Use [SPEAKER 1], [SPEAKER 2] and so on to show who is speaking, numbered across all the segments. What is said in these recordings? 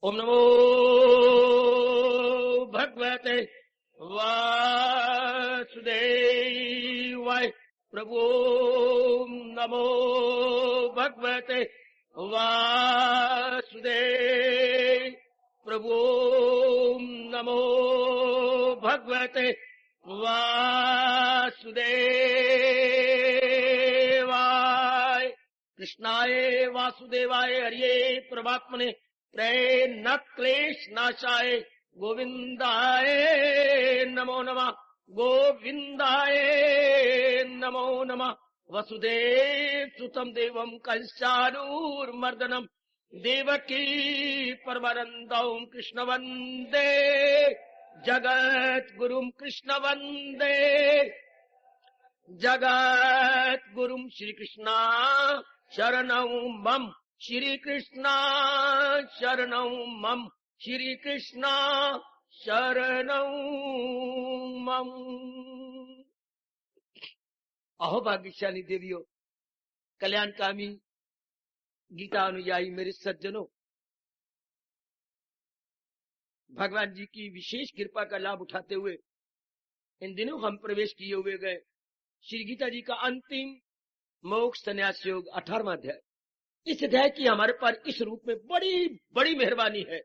[SPEAKER 1] ओम नमो भगवते वासुदेवाय। प्रभु ओम नमो भगवते वासुदेव। प्रभु ओम नमो भगवते वासुदेवाय। कृष्णाय वासुदेवाय हरिये परमात्मने प्रेम न क्लेश नाशाय गोविंदाय नमो नमः। गोविंदाय नमो नमः। वसुदेव सुतम देवम कंसानूरमर्दनम देवकी परमानंदं कृष्ण वंदे जगत गुरुम। कृष्ण वंदे जगत गुरुम। श्री कृष्णा शरणं मम। श्री कृष्णा शरणं मम। श्री कृष्णा शरणं मम। अहो भाग्यशाली देवियों, कल्याणकामी गीता अनुयायी मेरे सज्जनों, भगवान जी की विशेष कृपा का लाभ उठाते हुए इन दिनों हम प्रवेश किए हुए गए श्री गीता जी का अंतिम मोक्ष संन्यास योग 18वां अध्याय। इस अध्याय की हमारे पर इस रूप में बड़ी बड़ी मेहरबानी है,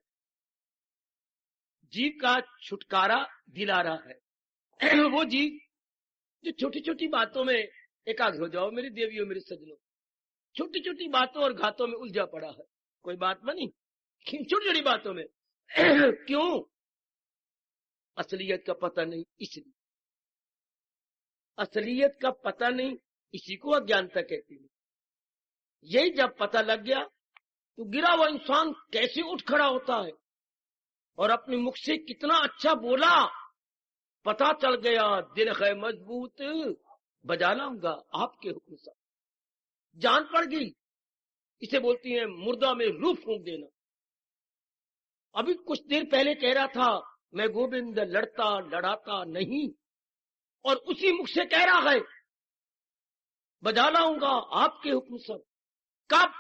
[SPEAKER 1] जीव का छुटकारा दिला रहा है। वो जीव जो छोटी छोटी बातों में एकाग्र हो जाओ मेरी देवियों मेरे सज्जनों, छोटी छोटी बातों और घातों में उलझा पड़ा है। कोई बात बनी छोटी छोटी बातों में क्यों? असलियत का पता नहीं, इसलिए असलियत का पता नहीं, इसी को अज्ञानता कहती है। यही जब पता लग गया तो गिरा हुआ इंसान कैसे उठ खड़ा होता है और अपने मुख से कितना अच्छा बोला, पता चल गया। दिल है मजबूत बजा लाऊंगा आपके हुक्म से। जान पड़ गई, इसे बोलती है मुर्दा में रूह फूंक देना। अभी कुछ देर पहले कह रहा था मैं गोविंद लड़ता लड़ाता नहीं, और उसी मुख से कह रहा है बजा लाऊंगा आपके हुक्म से। कब?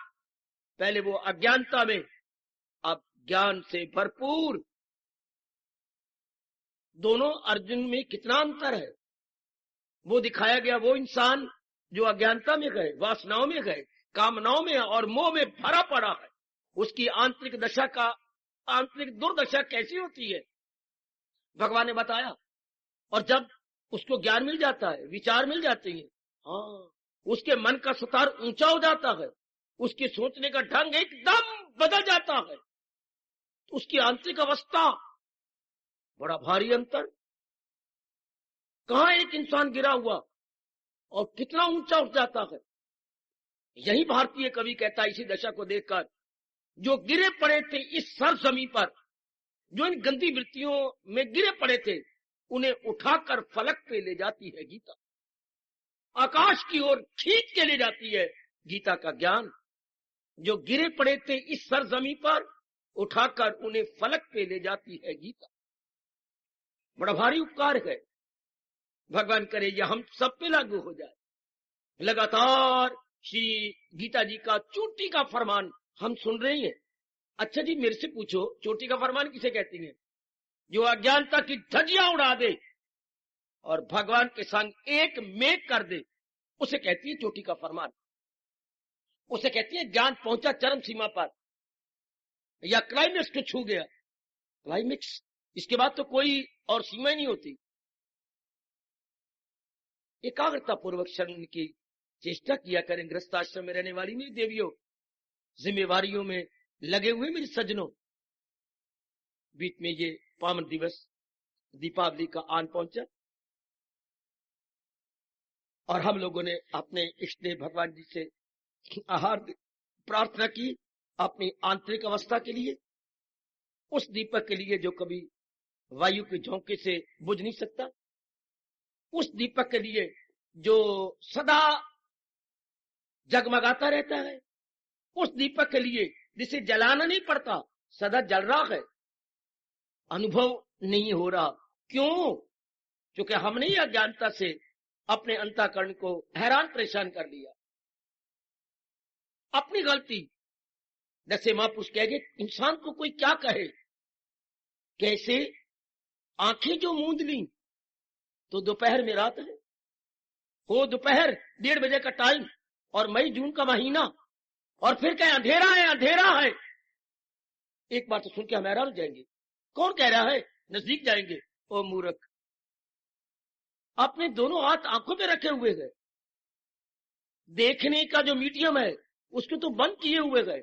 [SPEAKER 1] पहले वो अज्ञानता में, अब ज्ञान से भरपूर। दोनों अर्जुन में कितना अंतर है वो दिखाया गया। वो इंसान जो अज्ञानता में गए, वासनाओं में गए, कामनाओं में और मोह में भरा पड़ा है, उसकी आंतरिक दशा का, आंतरिक दुर्दशा कैसी होती है भगवान ने बताया। और जब उसको ज्ञान मिल जाता है, विचार मिल जाते हैं, हाँ, उसके मन का सुतार ऊंचा हो जाता है, उसके सोचने का ढंग एकदम बदल जाता है, उसकी आंतरिक अवस्था बड़ा भारी अंतर। कहां एक इंसान गिरा हुआ और कितना ऊंचा उठ जाता है। यही भारतीय कवि कहता है इसी दशा को देखकर, जो गिरे पड़े थे इस सरजमी पर, जो इन गंदी वृत्तियों में गिरे पड़े थे, उन्हें उठाकर फलक पे ले जाती है गीता। आकाश की ओर खींच के ले जाती है गीता का ज्ञान। जो गिरे पड़े थे इस सरजमी पर, उठाकर उन्हें फलक पे ले जाती है गीता। बड़ा भारी उपकार है। भगवान करे यह हम सब पे लागू हो जाए। लगातार श्री गीता जी का चोटी का फरमान हम सुन रहे हैं। अच्छा जी, मेरे से पूछो चोटी का फरमान किसे कहती है? जो अज्ञानता की धज्जियां उड़ा दे और भगवान के संग एक मेघ कर दे, उसे कहती है चोटी का फरमान। उसे कहती है ज्ञान पहुंचा चरम सीमा पर या क्लाइमेक्स को छू गया। क्लाइमेक्स, इसके बाद तो कोई और सीमा ही नहीं होती। एकाग्रता पूर्वक शरण की चेष्टा किया करें गृहस्थाश्रम में रहने वाली मेरी देवियों, जिम्मेवारियों में लगे हुए मेरे सज्जनों। बीच में ये पावन दिवस दीपावली का आन पहुंचा और हम लोगों ने अपने इष्ट देव भगवान जी से आहार प्रार्थना की अपनी आंतरिक अवस्था के लिए, उस दीपक के लिए जो कभी वायु के झोंके से बुझ नहीं सकता, उस दीपक के लिए जो सदा जगमगाता रहता है, उस दीपक के लिए जिसे जलाना नहीं पड़ता, सदा जल रहा है, अनुभव नहीं हो रहा। क्यों? क्योंकि हमने ही अज्ञानता से अपने अंतःकरण को हैरान परेशान कर लिया। अपनी गलती, जैसे महापुरुष कहेंगे, इंसान को कोई क्या कहे, कैसे आंखें जो मूंद ली तो दोपहर में रात है, हो दोपहर 1:30 बजे का टाइम और मई जून का महीना, और फिर कहे अंधेरा है अंधेरा है। एक बार तो सुन के हम हैरान हो जाएंगे, कौन कह रहा है? नजदीक जाएंगे, ओ मूर्ख, आपने दोनों हाथ आंखों पे रखे हुए गए, देखने का जो मीडियम है उसको तो बंद किए हुए गए,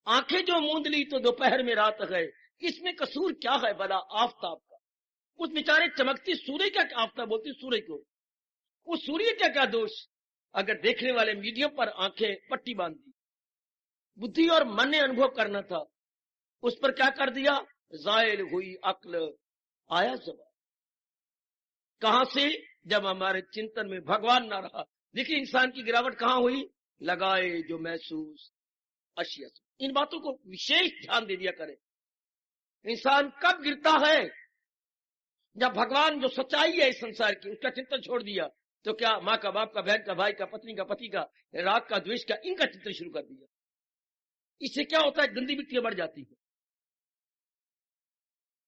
[SPEAKER 1] आंखें जो मूंद ली तो दोपहर में रात गए। इसमें कसूर क्या है भला आफ्ताब का? उस बेचारे चमकती सूर्य का, आफ्ताब बोलती सूर्य को, उस सूर्य का क्या दोष? अगर देखने वाले मीडियम पर आंखें पट्टी बांध दी, बुद्धि और मन ने अनुभव करना था, उस पर क्या कर दिया? जायल हुई अक्ल, आया जवाब। कहां से? जब हमारे चिंतन में भगवान ना रहा। देखिए इंसान की गिरावट कहां हुई? लगाए जो महसूस अशिया। इन बातों को विशेष ध्यान दे दिया करें। इंसान कब गिरता है? जब भगवान जो सच्चाई है इस संसार की, उसका चिंतन छोड़ दिया। तो क्या माँ का, बाप का, बहन का, भाई का, पत्नी का, पति का, राग का, द्वेष का, इनका चिंतन शुरू कर दिया। इससे क्या होता है? गंदी मिट्टियां बढ़ जाती है,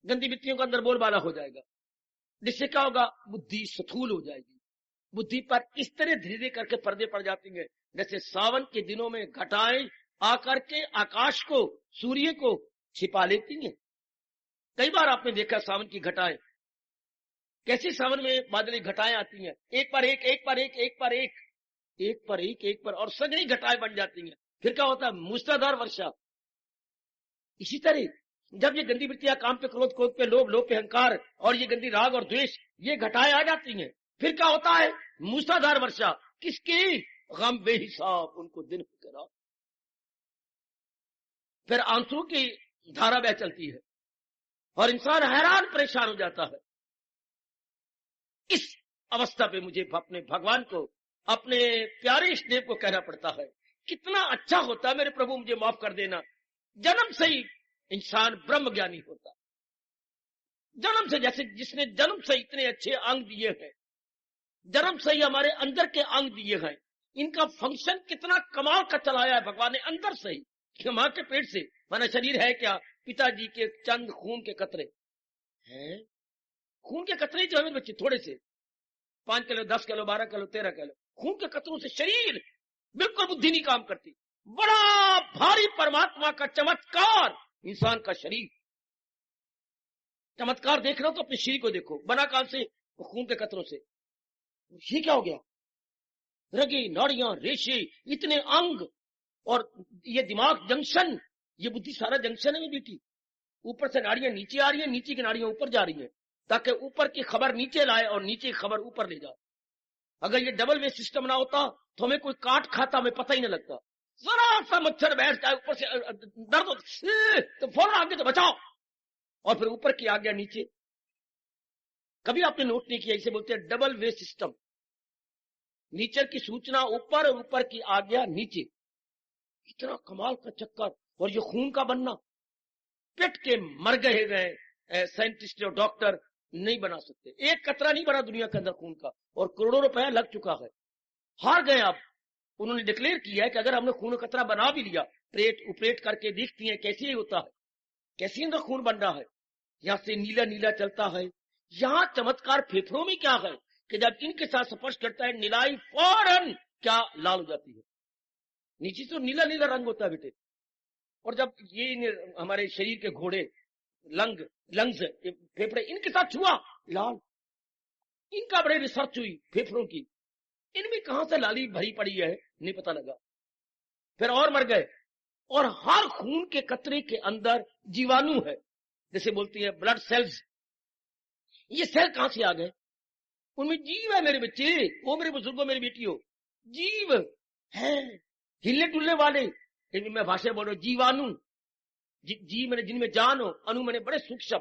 [SPEAKER 1] गंदी मिट्टियों का अंदर बोलबाला हो जाएगा, जिससे क्या होगा? बुद्धि स्थूल हो जाएगी। बुद्धि पर इस तरह धीरे धीरे करके पर्दे पड़ जाती हैं, जैसे सावन के दिनों में घटाएं आकर के आकाश को, सूर्य को छिपा लेती हैं। कई बार आपने देखा सावन की घटाएं, कैसे सावन में बादली घटाएं आती हैं, एक पर एक, एक पर एक, एक पर एक, एक पर एक, एक पर, और सघनी घटाएं बन जाती हैं। फिर क्या होता है? मूसलाधार वर्षा। इसी तरह जब ये गंदी वृत्तियां, काम पे क्रोध, क्रोध पे लोभ, लोभ पे अहंकार, और ये गंदी राग और द्वेष, ये घटाएं आ जाती हैं, फिर क्या होता है? मूसलाधार वर्षा। किसकी? गम बेहिसाब, उनको दिन करा, फिर आंसू की धारा बह चलती है और इंसान हैरान परेशान हो जाता है। इस अवस्था पे मुझे अपने भगवान को, अपने प्यारे इष्टदेव को कहना पड़ता है, कितना अच्छा होता है मेरे प्रभु, मुझे माफ कर देना, जन्म से ही इंसान ब्रह्म ज्ञानी होता। जन्म से, जैसे जिसने जन्म से इतने अच्छे अंग दिए हैं, जन्म से ही हमारे अंदर के अंग दिए हैं, इनका फंक्शन कितना कमाल का चलाया है भगवान ने अंदर से ही, कि मां के पेट से। माना शरीर है क्या? पिताजी के चंद खून के कतरे हैं, खून के कतरे जो है बच्चे, थोड़े से 5 किलो, 10 किलो, 12 किलो, 13 किलो खून के कतरों से शरीर, बिल्कुल बुद्धि नहीं काम करती। बड़ा भारी परमात्मा का चमत्कार इंसान का शरीर। चमत्कार देख रहे हो तो अपने शरीर को देखो, बना काल से खून के कतरों से। ये क्या हो गया? रगे, नाड़ियां, रेशे, इतने अंग, और ये दिमाग जंक्शन, ये बुद्धि सारा जंक्शन है बेटी। ऊपर से नाड़ियां नीचे आ रही है, नीचे की नाड़ियां ऊपर जा रही है, ताकि ऊपर की खबर नीचे लाए और नीचे की खबर ऊपर ले जाए। अगर ये डबल वे सिस्टम ना होता तो हमें कोई काट खाता, हमें पता ही नहीं लगता। जरा सा मच्छर बैठ जाए, ऊपर से दर्द हो तो फौरन आगे तो बचाओ, और फिर ऊपर की आज्ञा नीचे। कभी आपने नोट नहीं किया, इसे बोलते हैं डबल वे सिस्टम। नीचे की सूचना ऊपर और ऊपर की आज्ञा नीचे। इतना कमाल का चक्कर। और ये खून का बनना, पिट के मर गए साइंटिस्ट और डॉक्टर नहीं बना सकते। एक कतरा नहीं बना दुनिया के अंदर खून का, और करोड़ों रुपया लग चुका है। हार गए आप। उन्होंने डिक्लेयर किया है कि अगर हमने खून का कतरा बना भी लिया, प्लेट उपरेट करके देखती है कैसे होता है, कैसे अंदर खून बन रहा है, यहां से नीला नीला चलता है। यहां चमत्कार फेफड़ों में क्या है कि जब इनके साथ स्पर्श करता है, नीलाई फौरन क्या लाल हो जाती है। नीचे तो नीला नीला रंग होता है बेटे, और जब ये हमारे शरीर के घोड़े, लंग्स, फेफड़े, इनके साथ छुआ, लाल। इनका बड़े रिसर्च हुई फेफड़ों की, इनमें कहां से लाली भरी पड़ी है नहीं पता लगा। फिर और मर गए। और हर खून के कतरे के अंदर जीवाणु है, जैसे बोलती है ब्लड सेल्स। ये सेल कहां से आ गए? उनमें जीव है मेरे बच्चे, वो मेरे बुजुर्गों, मेरी बेटियों, जीव है, हिलने डुलने वाले। मैं भाषा बोल रहा हूं, जीवाणु। जीव मैंने जिनमें जान हो, अनु मैंने बड़े सूक्ष्म,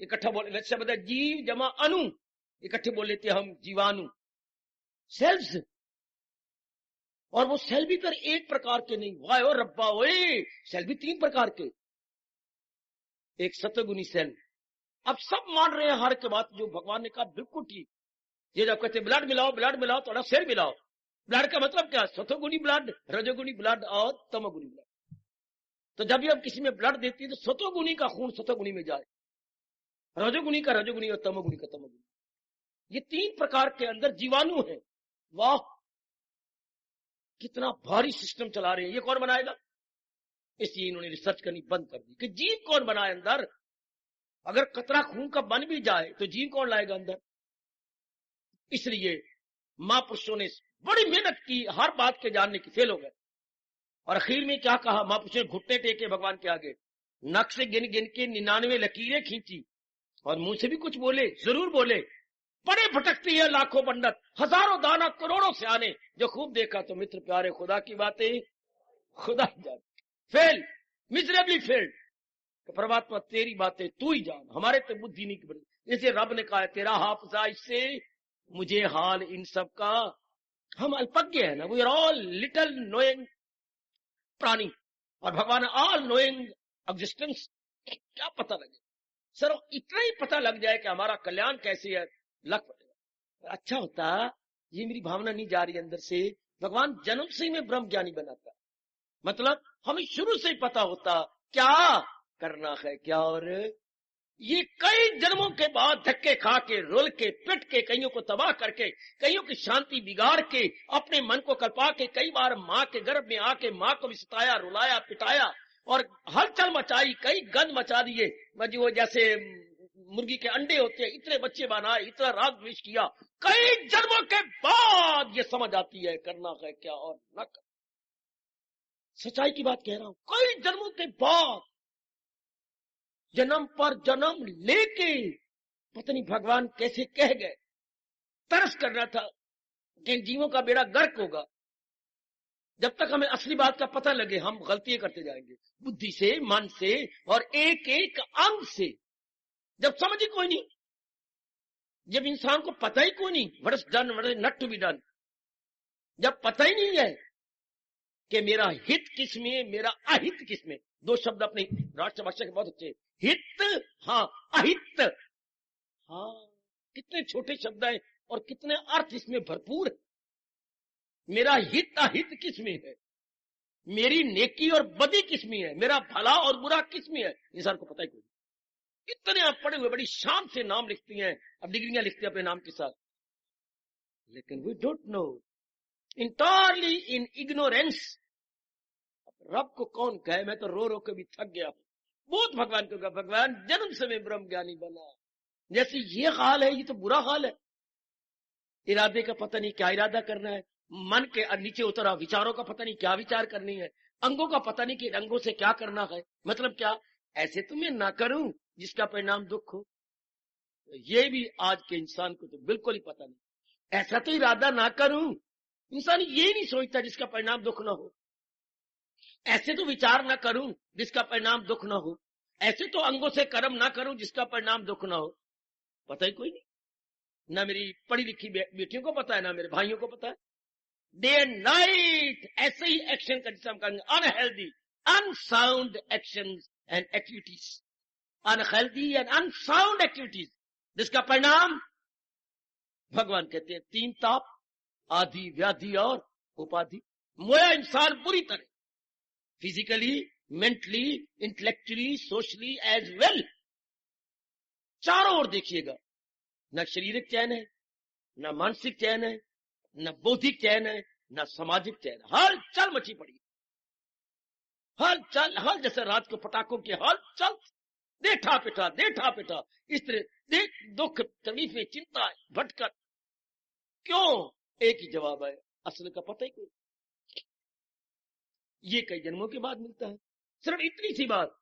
[SPEAKER 1] इकट्ठा बोल, वैसे बता जीव जमा अनु, इकट्ठे बोल लेते हम जीवाणु, सेल्स। और वो सेल भी फिर एक प्रकार के नहीं, वाह और रब्बा ओए, सेल भी 3 प्रकार के। एक सतगुनी सेल। अब सब मान रहे हैं हर के बात जो भगवान ने कहा बिल्कुल ठीक। ये जब कहते ब्लड मिलाओ, ब्लड मिलाओ, थोड़ा सेल मिलाओ, ब्लड का मतलब क्या? सतोगुनी ब्लड, रजोगुनी ब्लड और तमोगुनी ब्लड। तो जब भी हम किसी में ब्लड देती है तो सतोगुणी का खून सतोगुणी में जाए, रजोगुणी का रजोगुणी और तमोगुणी का तमोगुणी। ये 3 प्रकार के अंदर जीवाणु है। वाह, कितना भारी सिस्टम चला रहे हैं। ये कौन बनाएगा? इसलिए इन्होंने रिसर्च करनी बंद कर दी कि जीव कौन बनाए अंदर। अगर कतरा खून का बन भी जाए तो जीव कौन लाएगा अंदर? इसलिए महापुरुषों ने बड़ी मेहनत की, हर बात के जानने की, फेल हो गए। और आखिर में क्या कहा महापुरुषों ने? घुटने टेके भगवान के आगे, नख से गिन गिन के 99 लकीरें खींची और मुंह से भी कुछ बोले, जरूर बोले। पड़े भटकती है लाखों पंडित, हजारों दाना करोड़ों से आने, जो खूब देखा तो मित्र प्यारे खुदा की बातें खुदा ही जाने। Fail, miserably failed. तो परमात्मा तेरी बातें तू ही जान, हमारे तो बुद्धि नहीं बनी। जैसे रब ने कहा तेरा हाफजा इससे मुझे हाल इन सब का। हम अल्पज्ञ है ना, we are all little knowing प्राणी, और भगवान ऑल नोइंग एग्जिस्टेंस। क्या पता लगे सर, इतना ही पता लग जाए कि हमारा कल्याण कैसे है, लग पड़ेगा। अच्छा होता, ये मेरी भावना नहीं जा रही अंदर से, भगवान जन्म से ही मैं ब्रह्म ज्ञानी बनाता, मतलब हमें शुरू से ही पता होता क्या करना है क्या। और ये कई जन्मों के बाद धक्के खा के, रोल के, पिट के, कईयों को तबाह करके, कईयों की शांति बिगाड़ के, अपने मन को कल्पा के, कई बार माँ के गर्भ में आके माँ को भी सताया, रुलाया, पिटाया और हलचल मचाई, कई गंद मचा दिए। वो जैसे मुर्गी के अंडे होते हैं, इतने बच्चे बनाए, इतना राग द्वेष किया। कई जन्मों के बाद ये समझ आती है करना है क्या और न कर। सच्चाई की बात कह रहा हूं, कई जन्मों के बाद, जन्म पर जन्म लेके पता नहीं भगवान कैसे कह गए। तरस करना था कि जीवों का बेड़ा गर्क होगा। जब तक हमें असली बात का पता लगे हम गलतियां करते जाएंगे, बुद्धि से, मन से और एक एक अंग से। जब समझ ही कोई नहीं, जब इंसान को पता ही कोई नहीं what is done, what is not to be done, जब पता ही नहीं है कि मेरा हित किस में, मेरा अहित किस में। 2 शब्द अपनी राष्ट्रभाषा के बहुत अच्छे, हित, हाँ, अहित। हाँ, कितने छोटे शब्द है और कितने अर्थ इसमें भरपूर है। मेरा हित अहित किस में है, मेरी नेकी और बदी किस में है, मेरा भला और बुरा किस में है, इंसान को पता ही कोई। इतने आप पढ़े हुए बड़ी शान से नाम लिखती हैं, अब डिग्रियां लिखते हैं अपने नाम के साथ, लेकिन we don't know, entirely in ignorance. रब को कौन कहे, मैं तो रो रो के भी थक गया। बहुत भगवान को कहा, भगवान जन्म से मैं ब्रह्म ज्ञानी बना। जैसे ये हाल है, ये तो बुरा हाल है। इरादे का पता नहीं क्या इरादा करना है, मन के नीचे उतरा विचारों का पता नहीं क्या विचार करनी है, अंगों का पता नहीं कि अंगों से क्या करना है। मतलब क्या, ऐसे तो मैं ना करूं जिसका परिणाम दुख हो। ये भी आज के इंसान को तो बिल्कुल ही पता नहीं। ऐसा तो इरादा ना करूं, इंसान ये नहीं सोचता जिसका परिणाम दुख ना हो। ऐसे तो विचार ना करूं जिसका परिणाम दुख ना हो। ऐसे तो अंगों से कर्म ना करूं जिसका परिणाम दुख ना हो। पता ही कोई नहीं, ना मेरी पढ़ी लिखी बेटियों को पता है, ना मेरे भाइयों को पता है। डे एंड नाइट ऐसे ही एक्शन का जिसम करेंगे, unhealthy unsound action and activities, unhealthy and unsound activities, जिसका परिणाम भगवान कहते हैं 3 ताप, आदि, व्याधि और उपाधि। मोया इंसान बुरी तरह physically, mentally, intellectually, socially as well. चारों ओर देखिएगा, न शारीरिक चैन है, न मानसिक चैन है, न बौद्धिक चैन है, न सामाजिक चैन है। हल चल मची पड़ी, हल चल, हल जैसे रात को पटाखों की हल चल, देखा पिटा इस तरह देख, दुख, तकलीफें, चिंता, भटकर। क्यों? एक ही जवाब है, असल का पता ही कोई। ये कई जन्मों के बाद मिलता है। सिर्फ इतनी सी बात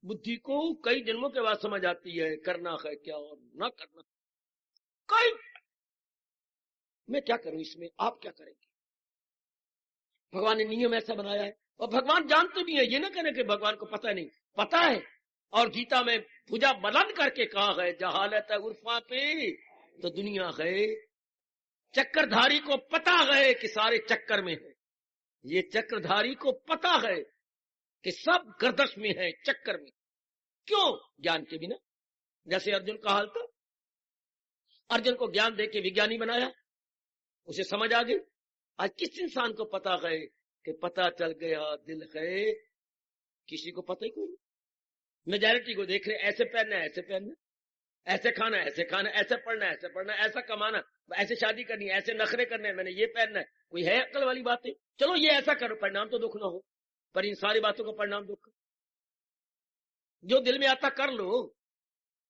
[SPEAKER 1] बुद्धि को कई जन्मों के बाद समझ आती है, करना है क्या और ना करना। कई, मैं क्या करूं इसमें, आप क्या करेंगे? भगवान ने नियम ऐसा बनाया है, और भगवान जानते भी है। ये ना कहने कि भगवान को पता नहीं, पता है। और गीता में भुजा बुलंद करके कहा है, जहालत है उर्फा पे तो दुनिया है। चक्रधारी को पता है कि सारे चक्कर में है। ये चक्रधारी को पता है कि सब गर्दश में है, चक्कर में। क्यों? ज्ञान के बिना। जैसे अर्जुन का हाल था, अर्जुन को ज्ञान देके विज्ञानी बनाया, उसे समझ आ गई। आज किस इंसान को पता है कि पता चल गया दिल है किसी को पता ही कोई नहीं। मेजॉरिटी को देख रहे, ऐसे पहनना है, ऐसे पहनना, ऐसे खाना, ऐसे खाना, ऐसे पढ़ना, ऐसे पढ़ना, ऐसा कमाना, ऐसे शादी करनी है, ऐसे नखरे करने हैं, मैंने ये पहनना है। कोई है अकल वाली बातें? चलो ये ऐसा करो, परिणाम तो दुख ना हो, पर इन सारी बातों का परिणाम दुख। जो दिल में आता कर लो,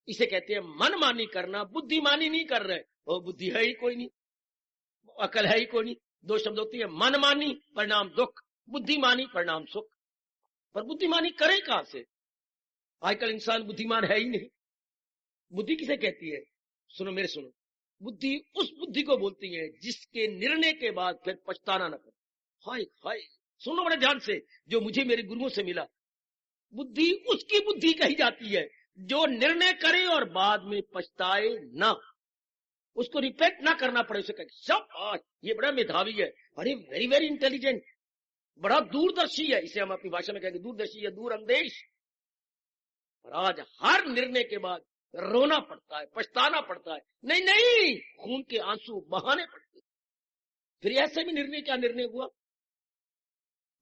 [SPEAKER 1] इसे कहते हैं मनमानी करना। बुद्धिमानी नहीं कर रहे, वो बुद्धि है ही कोई नहीं, अकल है ही कोई नहीं। दो शब्द होती है, मनमानी परिणाम दुख, बुद्धिमानी परिणाम सुख। पर बुद्धिमानी करे कहां से? आजकल इंसान बुद्धिमान है ही नहीं। बुद्धि किसे कहती है? सुनो मेरे सुनो, बुद्धि उस बुद्धि को बोलती है जिसके निर्णय के बाद फिर पछताना न पड़े। हाय हाय, सुनो बड़े ध्यान से, जो मुझे मेरे गुरुओं से मिला, बुद्धि उसकी बुद्धि कही जाती है जो निर्णय करे और बाद में पछताए ना, उसको रिपेट ना करना पड़े। उसे कहे सब ये बड़ा मेधावी है, अरे वेरी वेरी इंटेलिजेंट, बड़ा दूरदर्शी है, इसे हम अपनी भाषा में कहेंगे दूरदर्शी या दूरअंदेश। और आज हर निर्णय के बाद रोना पड़ता है, पछताना पड़ता है, नहीं नहीं, खून के आंसू बहाने पड़ते। फिर ऐसे भी निर्णय क्या निर्णय हुआ?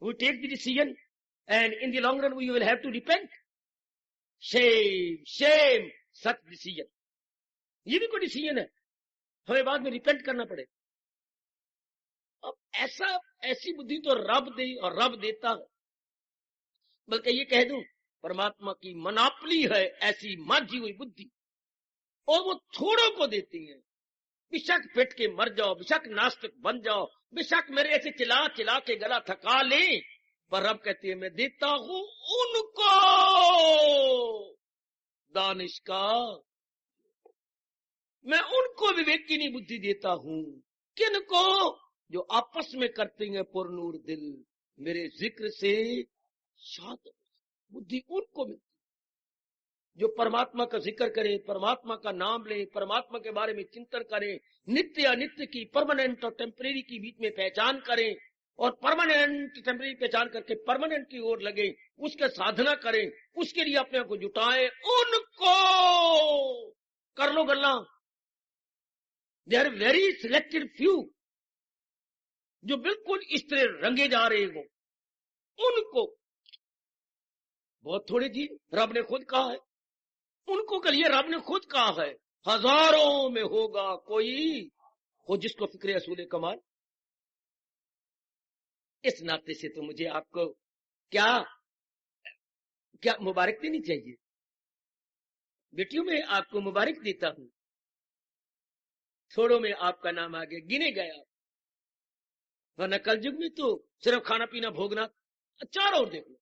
[SPEAKER 1] We take the decision and in the long run we will have to repent. Shame, shame, such decision. ये भी कोई डिसीजन है, हमें बाद में रिपेंट करना पड़े। अब ऐसी बुद्धि तो रब दे और रब देता है। बल्कि ये कह दूं, परमात्मा की मनापली है ऐसी मांझी हुई बुद्धि, और वो थोड़ों को देती है। बेशक पिट के मर जाओ, बेशक नास्तिक बन जाओ, बेशक मेरे ऐसे चिल्ला चिल्ला के गला थका ले, पर रब कहती है मैं देता हूं उनको दानिश का, मैं उनको विवेकिनी बुद्धि देता हूं। किनको? जो आपस में करते हैं पुरनूर दिल, मेरे जिक्र से शाद बुद्धि उनको मिलती, जो परमात्मा का जिक्र करे, परमात्मा का नाम ले, परमात्मा के बारे में चिंतन करें, नित्य अनित्य की, परमानेंट और टेम्परेरी की बीच में पहचान करें, और परमानेंट टेम्परेरी पहचान करके परमानेंट की ओर लगे, उसके साधना करें, उसके लिए अपने को जुटाएं। उनको कर लो गल्ला। They are very selected few, जो बिल्कुल इस तरह रंगे जा रहे हो, उनको बहुत थोड़े जी रब ने खुद कहा है। उनको के लिए रब ने खुद कहा है, हजारों में होगा कोई हो जिसको फिक्र असूल कमाल। इस नाते से तो मुझे आपको क्या क्या मुबारक देनी चाहिए। बेटियों में आपको मुबारक देता हूं, थोड़ों में आपका नाम आगे गिने गया। वरना कल युग में तो सिर्फ खाना पीना भोगना, चारों ओर देख लो,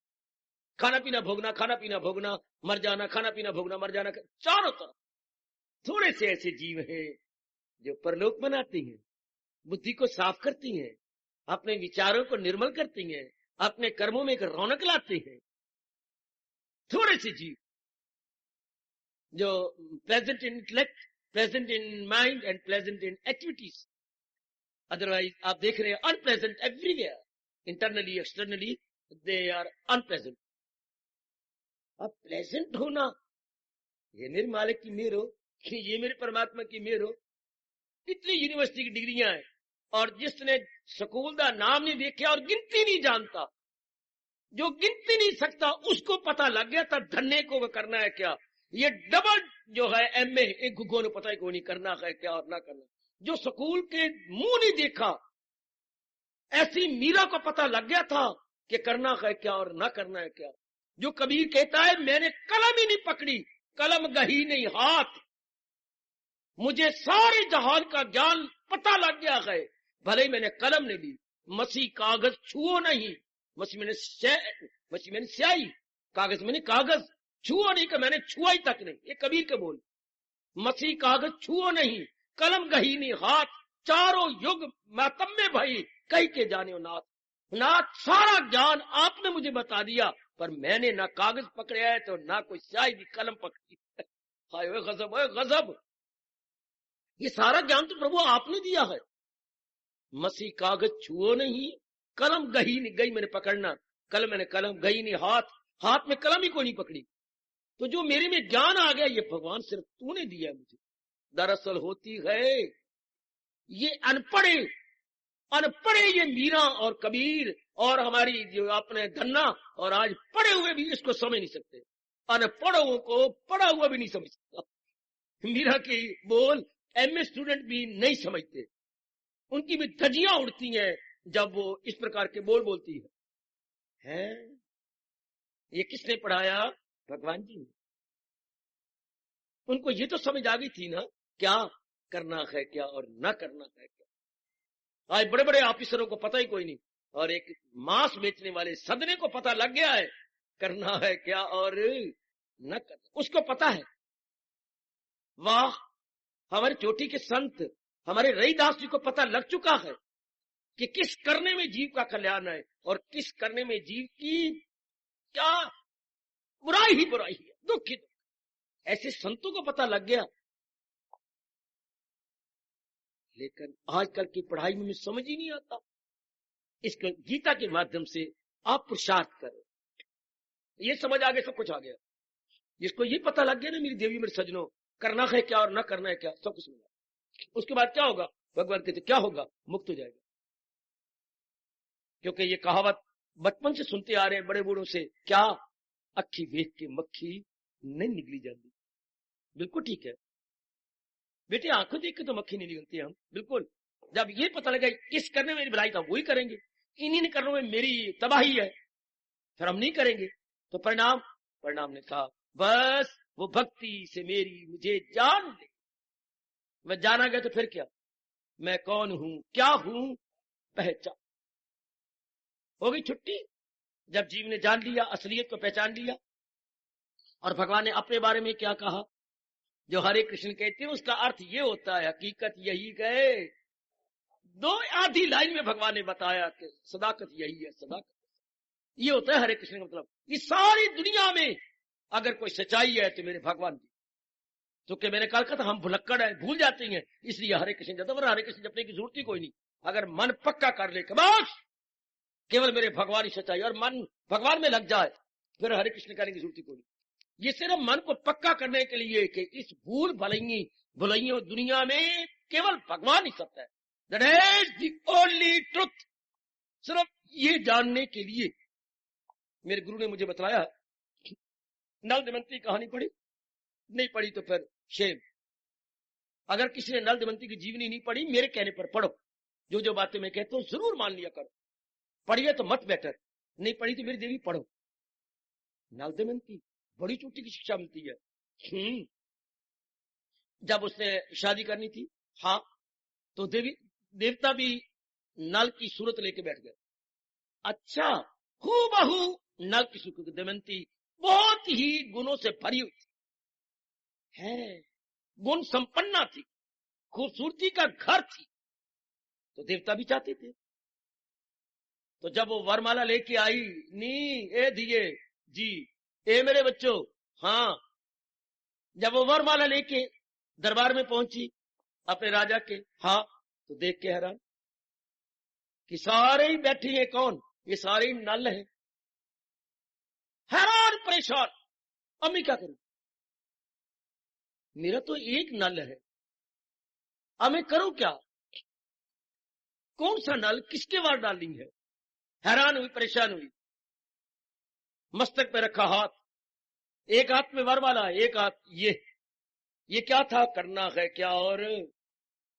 [SPEAKER 1] खाना पीना भोगना, खाना पीना भोगना, मर जाना, खाना पीना भोगना, मर जाना, चारों तरफ। थोड़े से ऐसे जीव हैं जो परलोक बनाती हैं, बुद्धि को साफ करती हैं, अपने विचारों को निर्मल करती हैं, अपने कर्मों में एक रौनक लाते हैं। थोड़े से जीव जो pleasant in intellect, pleasant in mind and pleasant in activities. Otherwise आप देख रहे हैं unpleasant everywhere, internally externally they are unpleasant. अब प्लेजेंट होना, ये मेरे मालिक की मेहर हो, ये मेरे परमात्मा की मेहर हो। इतनी यूनिवर्सिटी की डिग्रियां हैं, और जिसने स्कूल का नाम नहीं देखा और गिनती नहीं जानता, जो गिनती नहीं सकता, उसको पता लग गया था धन्य को करना है क्या। ये डबल जो है एमए, एक गुगो ने पता ही को नहीं करना है क्या और ना करना। जो स्कूल के मुंह नहीं देखा, ऐसी मीरा को पता लग गया था कि करना है क्या और ना करना है क्या। जो कबीर कहता है मैंने कलम ही नहीं पकड़ी, कलम गही नहीं हाथ, मुझे सारे जहान का ज्ञान पता लग गया है, भले ही मैंने कलम नहीं ली। मसीह कागज छुओ नहीं, मसीह मैंने स्याही, कागज मैंने कागज छुओ नहीं, कि मैंने छुआ ही तक नहीं। ये कबीर के बोल, मसीह कागज छुओ नहीं, कलम गही नहीं हाथ, चारों युग मातम में भाई कही के जाने हो नाथ। नाथ सारा ज्ञान आपने मुझे बता दिया, पर मैंने ना कागज पकड़े है तो ना कोई स्याही भी कलम पकड़ी। हाय गजब, ओए गजब, ये सारा ज्ञान तो प्रभु आपने दिया है। मसीह कागज छुओ नहीं, कलम गही नहीं, गई मैंने पकड़ना, कलम मैंने कलम गई नहीं हाथ, हाथ में कलम ही कोई नहीं पकड़ी। तो जो मेरे में ज्ञान आ गया, ये भगवान सिर्फ तूने दिया मुझे। दरअसल होती है ये अनपढ़े अनपढ़े ये मीरा और कबीर और हमारी जो अपने धन्ना और आज पढ़े हुए भी इसको समझ नहीं सकते। अनपढ़ों को पढ़ा हुआ भी नहीं समझ सकता। मीरा की बोल एमए स्टूडेंट भी नहीं समझते, उनकी भी धज्जियां उड़ती हैं जब वो इस प्रकार के बोल बोलती है। ये किसने पढ़ाया? भगवान जी ने। उनको ये तो समझ आ गई थी ना क्या करना है क्या और ना करना है क्या। आज बड़े बड़े ऑफिसरों को पता ही कोई नहीं, और एक मांस बेचने वाले सदने को पता लग गया है करना है क्या और न करना, उसको पता है। वाह, हमारे चोटी के संत हमारे रईदास जी को पता लग चुका है कि किस करने में जीव का कल्याण है और किस करने में जीव की क्या बुराई ही बुराई है, दुख ही दुख। ऐसे संतों को पता लग गया। लेकिन आजकल की पढ़ाई में समझ ही नहीं आता। इसको गीता के माध्यम से आप पुरुषार्थ करो, ये समझ आ गया, सब कुछ आ गया। जिसको ये पता लग गया ना मेरी देवी मेरे सजनों, करना है क्या और ना करना है क्या, सब कुछ मिला। उसके बाद क्या होगा? भगवान कहते क्या होगा? मुक्त हो जाएगा। क्योंकि ये कहावत बचपन से सुनते आ रहे हैं बड़े बूढ़ों से, क्या अखी वेख के मक्खी नहीं निकली जाती। बिल्कुल ठीक है बेटे, आंखों देख के तो मक्खी नहीं निकलती हम, बिल्कुल। जब ये पता लगा इस करने में मेरी भलाई था वही करेंगे, इन्हीं करने में मेरी तबाही है फिर हम नहीं करेंगे। तो परिणाम ने कहा बस वो भक्ति से मेरी मुझे जान ले। मैं जाना गया तो फिर क्या, मैं कौन हूं क्या हूं पहचान हो गई छुट्टी। जब जीव ने जान लिया, असलियत को पहचान लिया, और भगवान ने अपने बारे में क्या कहा, जो हरे कृष्ण कहते हैं उसका अर्थ ये होता है, हकीकत यही गए। दो आधी लाइन में भगवान ने बताया कि सदाकत यही है, सदाकत ये होता है हरे कृष्ण का मतलब। इस सारी दुनिया में अगर कोई सच्चाई है तो मेरे भगवान जी। तो कि मैंने कहा था हम भुलक्कड़ है, भूल जाते हैं, इसलिए हरे कृष्ण जब हरे कृष्ण जपने की जरूरत ही कोई नहीं। अगर मन पक्का कर ले बस केवल मेरे भगवान ही सच्चाई, और मन भगवान में लग जाए फिर हरे कृष्ण करने की जरूरत ही कोई नहीं। ये सिर्फ मन को पक्का करने के लिए कि इस भूल भुलैयों दुनिया में केवल भगवान ही सत्य है, that is the only truth. सिर्फ ये जानने के लिए मेरे गुरु ने मुझे बताया। नल दमयंती कहानी पढ़ी? नहीं पढ़ी तो फिर शेम। अगर किसी ने नल दमयंती की जीवनी नहीं पढ़ी, मेरे कहने पर पढ़ो। जो जो बातें मैं कहता हूं जरूर मान लिया करो। पढ़िए तो मत बेटर, नहीं पढ़ी तो मेरी देवी पढ़ो। नल दमयंती बड़ी चोटी की शिक्षा मिलती है। जब उसने शादी करनी थी, हाँ, तो देवता भी नल की सूरत लेके बैठ गए। अच्छा, हूबहू नल की सूरत। दमयंती बहुत ही गुणों से भरी हुई थी, है गुण संपन्ना थी, खूबसूरती का घर थी, तो देवता भी चाहते थे। तो जब वो वरमाला लेके आई, नी ए दिए जी, ए मेरे बच्चों, हाँ, जब वो वरमाला लेके दरबार में पहुंची अपने राजा के, हाँ, तो देख के हैरान कि सारे ही बैठे हैं। कौन? ये सारे ही नल हैं। हैरान परेशान, अब मैं क्या करूं, मेरा तो एक नल है, अब मैं करूं क्या, कौन सा नल किसके वार डालनी है। हैरान हुई, परेशान हुई। मस्तक पे रखा हाथ, एक हाथ में वरमाला, एक हाथ ये क्या था, करना है क्या और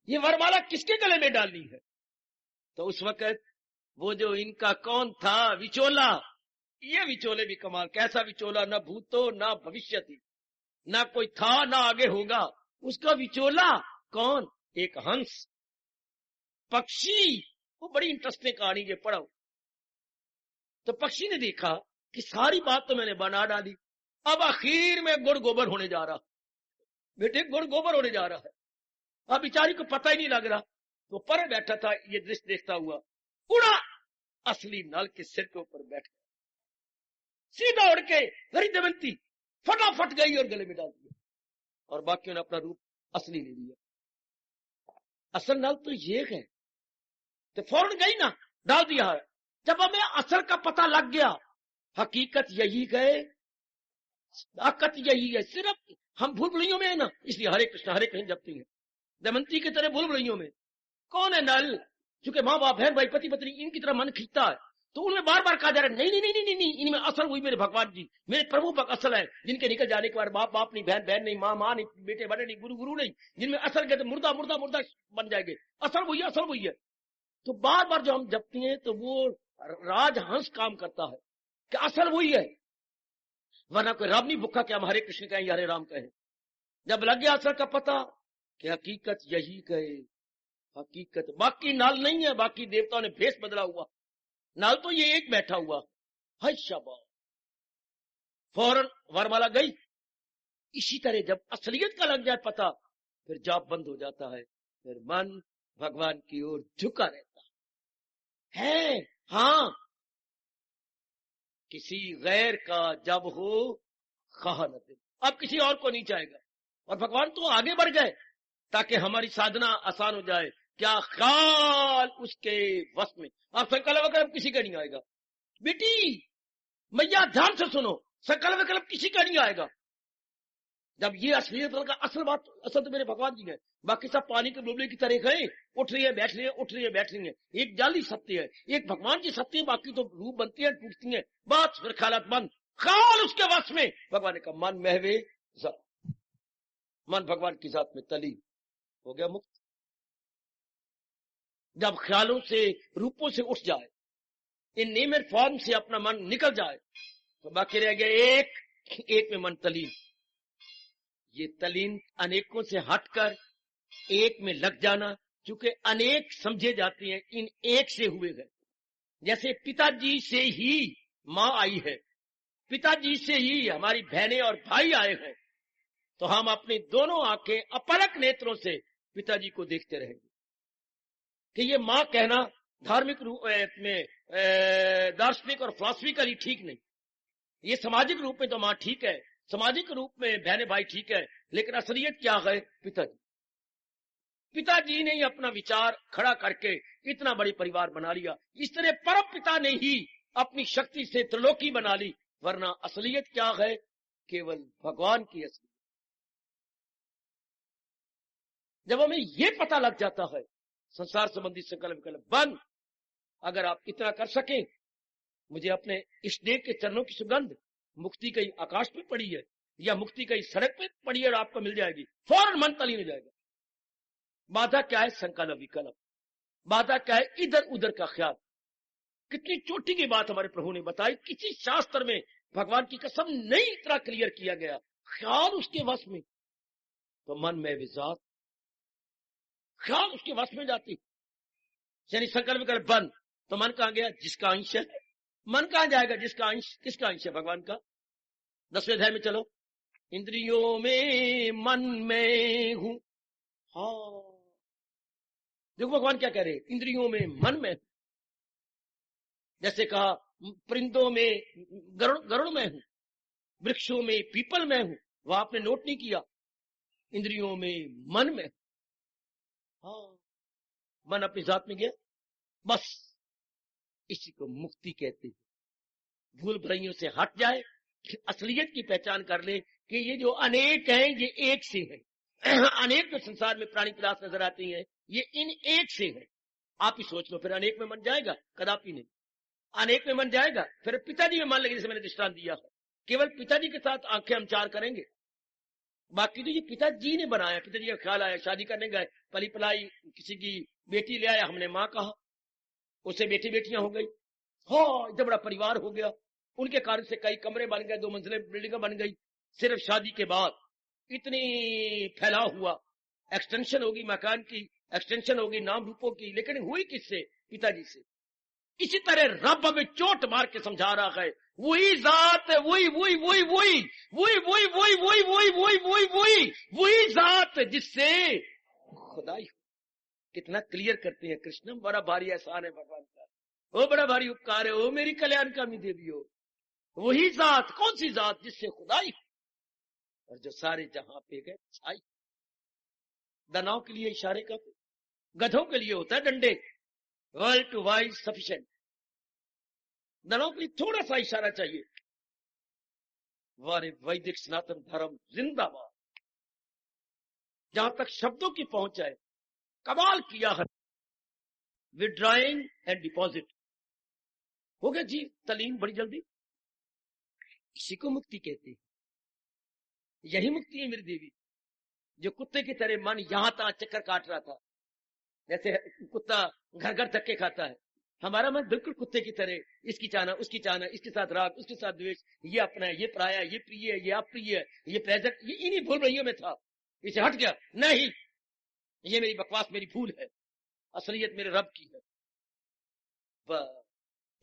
[SPEAKER 1] ये वरमाला किसके गले में डालनी है। तो उस वक्त वो जो इनका कौन था विचोला, ये विचोले भी कमाल, कैसा विचोला, ना भूतो ना भविष्य थी, ना कोई था ना आगे होगा, उसका विचोला कौन, एक हंस पक्षी। वो बड़ी इंटरेस्टिंग कहानी है, पढ़ो। तो पक्षी ने देखा कि सारी बात तो मैंने बना डाली, अब आखिर में गुड़ गोबर होने जा रहा, बेटे गुड़ गोबर होने जा रहा है। अब बेचारी को पता ही नहीं लग रहा, तो पर बैठा था, ये दृश्य देखता हुआ उड़ा, असली नल के सिर के ऊपर बैठ गया, सीधा उड़ के हरी दमयंती फटाफट गई और गले में डाल दिया, और बाकियों ने अपना रूप असली ले लिया। असल नल तो ये है, तो फौरन गई ना, डाल दिया है। जब हमें असल का पता लग गया, हकीकत यही गए, ताकत यही है, सिर्फ हम भूल भुलैयों में है ना, इसलिए हरे कृष्ण जपती है। दमयंती की तरह भूल भुलैयों में। कौन है नल? क्योंकि माँ बाप बहन भाई पति पत्नी इनकी तरह मन खींचता है, तो उनमें बार बार कहा जा रहा है नहीं नहीं नहीं नहीं नहीं, इनमें असल वही मेरे भगवान जी, मेरे प्रभु भक्त असल है, जिनके निकल जाने के बाद बाप बाप नहीं, बहन बहन नहीं, माँ माँ नहीं, बेटे बड़े नहीं, गुरु गुरु नहीं, जिनमें असल गए तो मुर्दा मुर्दा मुर्दा बन जाएंगे, असल वही है, असल वही है। तो बार बार जो हम जपती हैं तो वो राजहंस काम करता है कि असल वही है, वरना कोई राम नहीं भूखा कि हम हरे कृष्ण कहें या हरे राम कहें। जब लग गया असल का पता कि हकीकत यही कहे, हकीकत बाकी नाल नहीं है, बाकी देवताओं ने भेष बदला हुआ, नाल तो ये एक बैठा हुआ है। शाबाश, फौरन वरमाला गई। इसी तरह जब असलियत का लग जाए पता, फिर जाप बंद हो जाता है, फिर मन भगवान की ओर झुका रहता है। हाँ, किसी गैर का जब हो खानत, अब किसी और को नहीं चाहेगा। और भगवान तो आगे बढ़ गए ताकि हमारी साधना आसान हो जाए। क्या ख्याल उसके वश में, आप संकल्प विकल्प किसी का नहीं आएगा। बेटी मैया ध्यान से सुनो, संकल्प विकल्प किसी का नहीं आएगा। जब ये असलियत का असल बात, असल तो मेरे भगवान जी है, बाकी सब पानी के बुलबुले की तरह गए, उठ रही है बैठ रही है, उठ रही है बैठ रही है। एक जाली सत्य है, एक भगवान जी सत्य है, बाकी तो रूप बनती है टूटती है, बात फिर ख्यालात बंद, ख्याल उसके वश में। भगवान ने कहा मन महवे, मन भगवान की जात में तली हो गया मुक्त। जब ख्यालों से रूपों से उठ जाए, इन नेम एंड फॉर्म से अपना मन निकल जाए, तो बाकी रह गया एक में मन तलीन। ये तलीन अनेकों से हटकर एक में लग जाना, क्योंकि अनेक समझे जाते हैं इन एक से हुए हैं। जैसे पिताजी से ही माँ आई है, पिताजी से ही हमारी बहनें और भाई आए हैं, तो हम अपनी दोनों आंखें अपलक नेत्रों से पिताजी को देखते रहेंगे। कि ये माँ कहना धार्मिक रूप में दार्शनिक और फिलॉसफिकली ठीक नहीं। ये सामाजिक रूप में तो माँ ठीक है, सामाजिक रूप में बहने भाई ठीक है, लेकिन असलियत क्या है? पिताजी। पिताजी ने ही अपना विचार खड़ा करके इतना बड़ी परिवार बना लिया। इस तरह परम पिता ने ही अपनी शक्ति से त्रिलोकी बना ली, वरना असलियत क्या है? केवल भगवान की असलियत। जब हमें ये पता लग जाता है, संसार संबंधी संकल्प विकल्प बंद। अगर आप इतना कर सकें, मुझे अपने इष्ट देव के चरणों की सुगंध मुक्ति कहीं आकाश पे पड़ी है या मुक्ति कहीं सड़क पे पड़ी है और आपको मिल जाएगी, फौरन मन तलीन हो जाएगा। बाधा क्या है? संकल्प विकल्प। बाधा क्या है? इधर उधर का ख्याल। कितनी चोटी की बात हमारे प्रभु ने बताई, किसी शास्त्र में भगवान की कसम नहीं इतना क्लियर किया गया। ख्याल उसके वश में, तो मन में विजात, ख्याल उसके वश में जाती, यानी संकल्प विकल्प बंद, तो मन कहां गया? जिसका अंश है। मन कहां जाएगा? जिसका अंश। किसका अंश है? भगवान का। 10वें अध्याय में चलो। इंद्रियों में मन में हूं। हाँ, देखो भगवान क्या कह रहे हैं, इंद्रियों में मन में। जैसे कहा परिंदों में गरुड़ में हूं, वृक्षों में पीपल में हूं, वह आपने नोट नहीं किया। इंद्रियों में मन में। हाँ, मन अपनी जात में गया, बस इसी को मुक्ति कहते हैं। भूल भुलैयों से हट जाए, असलियत की पहचान कर ले कि ये जो अनेक हैं ये एक से हैं। अनेक जो संसार में प्राणी पदार्थ नजर आती हैं, ये इन एक से है। आप ही सोच लो, फिर अनेक में मन जाएगा? कदापि नहीं। अनेक में मन जाएगा, फिर पिताजी में मन लगे, जैसे मैंने दृष्टांत दिया है। केवल पिताजी के साथ आंखें हम चार करेंगे, बाकी तो ये पिताजी ने बनाया। पिताजी का ख्याल आया, शादी करने गए, पली पलाई किसी की बेटी ले आया, हमने माँ कहा, उससे बेटी बेटियां हो गई, हो इतना बड़ा परिवार हो गया। उनके कारण से कई कमरे बन गए, 2 मंजिलें बिल्डिंग बन गई। सिर्फ शादी के बाद इतनी फैलाव हुआ, एक्सटेंशन होगी मकान की, एक्सटेंशन होगी नाम रूपों की, लेकिन हुई किससे? पिताजी से। इसी तरह रब हमें चोट मार के समझा रहा है, वही जात है, वही वही वही वही वही वही वही वही वही वही वही वही वही जात जिससे खुदाई। कितना क्लियर करते हैं कृष्ण, बड़ा भारी एहसान है भगवान का, वो बड़ा भारी उपकार है, वो मेरी कल्याणकामी देवी हो। वही जात, कौन सी जात? जिससे खुदाई और जो सारे जहां पे गए छाई। दानव के लिए इशारे का, गधों के लिए होता है डंडे, वर्ल्ड टू वाइज सफिशिएंट। दानव के लिए थोड़ा सा इशारा चाहिए। वारे वैदिक सनातन धर्म जिंदाबाद। जहां तक शब्दों की पहुंच है, कमाल किया है। Withdrawing and deposit. हो गया जी तलीम बड़ी जल्दी। इसी को मुक्ति कहते हैं। यही मुक्ति है मेरी देवी। जो कुत्ते की तरह मन यहां तहां चक्कर काट रहा था, जैसे कुत्ता घर घर धक्के खाता है, हमारा मन बिल्कुल कुत्ते की तरह, इसकी चाहना उसकी चाहना, इसके साथ राग उसके साथ द्वेष, ये अपना है, ये पराया, ये प्रिय है, ये अप्रिय है, ये प्रेजेंट, ये इन्हीं भूल भुलैयों में था। इसे हट गया, नहीं ये मेरी बकवास, मेरी भूल है, असलियत मेरे रब की है।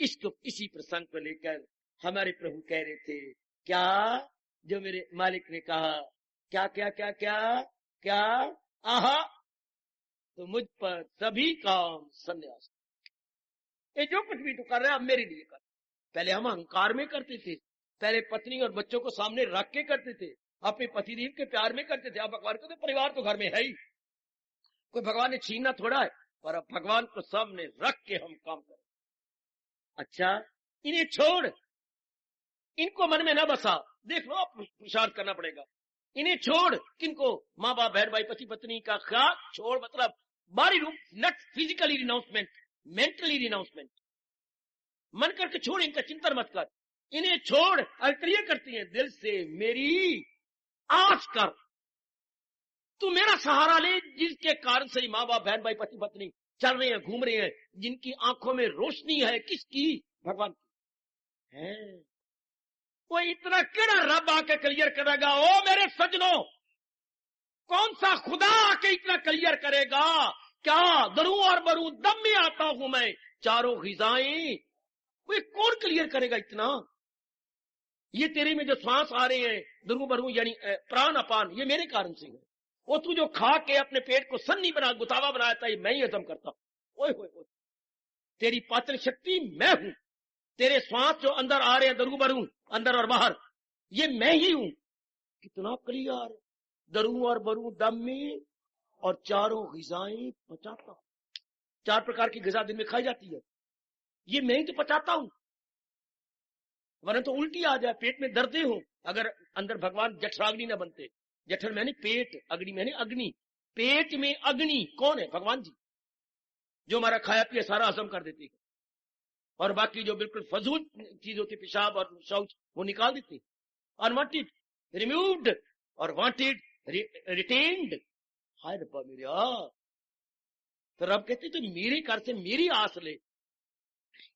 [SPEAKER 1] इसको इसी प्रसंग को लेकर हमारे प्रभु कह रहे थे, क्या जो मेरे मालिक ने कहा, क्या क्या क्या क्या क्या, आहा तो मुझ पर सभी काम संन्यास। ये जो कुछ भी तो कर रहा है अब मेरे लिए कर। पहले हम अहंकार में करते थे, पहले पत्नी और बच्चों को सामने रख के करते थे, अपने पतिदेव के प्यार में करते थे। अब भगवान को तो परिवार तो घर में है ही, कोई भगवान ने छीनना थोड़ा है, पर अब भगवान को सामने रख के हम काम करें। अच्छा इन्हें छोड़, इनको मन में न बसा, देख लो आप पुरुषार्थ करना पड़ेगा। इन्हें छोड़, किनको, माँ बाप बहन भाई पति पत्नी का ख्याल छोड़, मतलब बाहरी रूप, नॉट फिजिकली रिनाउंसमेंट, मेंटली रिनाउंसमेंट। मन करके छोड़, इनका चिंतन मत कर, इन्हें छोड़। अल्ट्रिय करती हैं, दिल से मेरी आस कर, तू मेरा सहारा ले, जिसके कारण से माँ बाप बहन भाई पति पत्नी चल रहे हैं, घूम रहे हैं, जिनकी आंखों में रोशनी है, किसकी, भगवान की है। वो इतना केड़ा रब आके क्लियर करेगा, ओ मेरे सजनों, कौन सा खुदा आके इतना क्लियर करेगा? क्या दरूं और बरूं दम में आता हूं मैं, चारों ग़िज़ाएं, वो कौन क्लियर करेगा इतना? ये तेरे में जो श्वास आ रहे हैं, दरूं बरूं यानी प्राण अपान, ये मेरे कारण से है। वो तू जो खा के अपने पेट को सन्नी बना, गुतावा बनाया था, ये मैं ही हजम करता हूं। ओए होए होए, तेरी पाचन शक्ति मैं हूं, तेरे श्वास जो अंदर आ रहे हैं दरूं बरूं, अंदर और बाहर, ये मैं ही हूं। कितना क्लियर, दरूं और बरूं दम में और चारों ग़िज़ाएं पचाता हूं। 4 प्रकार की ग़िज़ा दिन में खाई जाती है, ये मैं ही तो पचाता हूं, वरना तो उल्टी आ जाए, पेट में दर्दे हो, अगर अंदर भगवान जठराग्नि न बनते। जठर मैंने पेट, अग्नि मैंने अग्नि, पेट में अग्नि कौन है? भगवान जी, जो हमारा खाया पिया सारा हजम कर देती है, और बाकी जो बिल्कुल फजूल चीज होती, पेशाब और शौच, वो निकाल देती। अनवांटेड रिमूव्ड और वांटेड रिटेन्ड। हाय रब्बा मेरा, तो रब कहते तो मेरे कर से मेरी आस ले,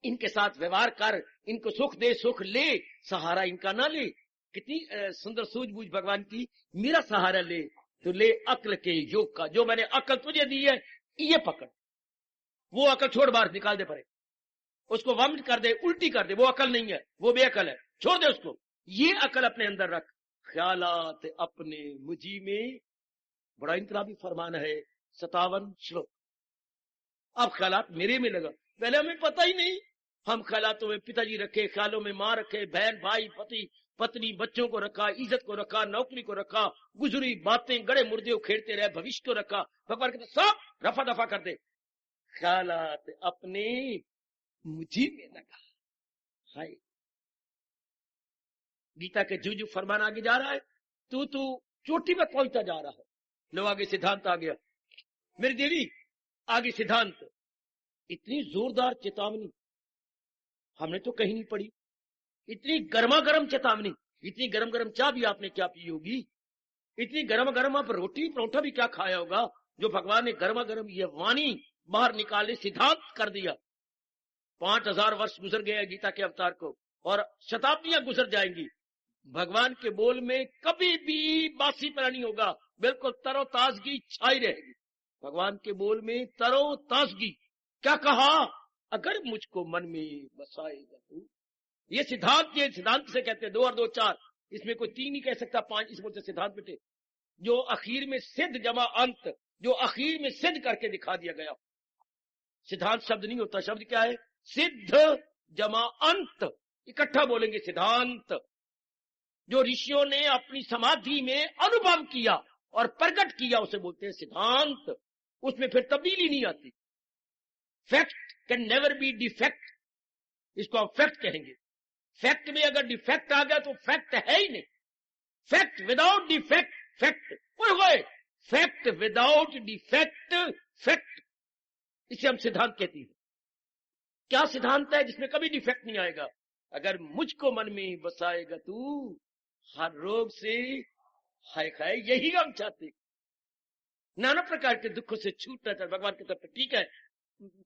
[SPEAKER 1] इनके साथ व्यवहार कर, इनको सुख दे, सुख ले, सहारा इनका ना ले। कितनी सुंदर सूझबूझ भगवान की, मेरा सहारा ले तो ले अक्ल के योग का, जो मैंने अक्ल तुझे दी है ये पकड़, वो अक्ल छोड़, बाहर निकाल दे परे, उसको वमिट कर दे, उल्टी कर दे, वो अकल नहीं है, वो बेअकल है, छोड़ दे उसको। ये अकल अपने अंदर रख। ख्यालात अपने मुझी में, बड़ा इंतराबी फरमान है, 57 श्लोक। अब ख्यालात मेरे में लगा, पहले हमें पता ही नहीं, हम ख्यालातों में पिताजी रखे, ख्यालों में माँ रखे, बहन भाई पति पत्नी बच्चों को रखा, इज्जत को रखा, नौकरी को रखा, गुजरी बातें गड़े मुर्दे खेड़ते रहे, भविष्य को रखा। भगवान कहते सब रफा दफा कर दे। ख्यालात अपने मुझी में लगा। हाय, गीता के जूजू फरमान आगे जा रहा है, तू चोटी में पहुंचता जा रहा है। लो आगे सिद्धांत आ गया मेरी देवी, आगे सिद्धांत। इतनी जोरदार चेतावनी हमने तो कहीं नहीं पढ़ी, इतनी गर्मा गर्म चेतावनी, इतनी गरम गरम चाय भी आपने क्या पी होगी, इतनी गर्मा गर्म आप रोटी परोठा भी क्या खाया होगा, जो भगवान ने गर्मा गर्म ये वाणी बाहर निकाले, सिद्धांत कर दिया। 5000 वर्ष गुजर गए गीता के अवतार को, और शताब्दियां गुजर जाएंगी, भगवान के बोल में कभी भी बासीपना नहीं होगा, बिल्कुल तरोताजगी छाई रहेगी। भगवान के बोल में तरोताजगी। क्या कहा? अगर मुझको मन में बसाएगा तू। ये सिद्धांत से कहते हैं, 2 और 2 4, इसमें कोई 3 नहीं कह सकता, 5 इस बोलते सिद्धांत बेटे, जो आखिर में सिद्ध जमा अंत, जो आखिर में सिद्ध करके दिखा दिया गया। सिद्धांत शब्द नहीं होता, शब्द क्या है? सिद्ध जमा अंत, इकट्ठा बोलेंगे सिद्धांत। जो ऋषियों ने अपनी समाधि में अनुभव किया और प्रकट किया, उसे बोलते हैं सिद्धांत। उसमें फिर तब्दीली नहीं आती। Fact can never be defect, इसको हम फैक्ट कहेंगे। फैक्ट में अगर डिफेक्ट आ गया तो फैक्ट है ही नहीं। Fact without defect fact, fact without defect fact, इसे हम सिद्धांत कहते हैं। क्या सिद्धांत है जिसमें कभी डिफेक्ट नहीं आएगा? अगर मुझको मन में बसाएगा तू, हर रोग से हाय खाए। यही हम चाहते, नाना प्रकार के दुखों से छूटना चाहते। भगवान की तरफ ठीक है,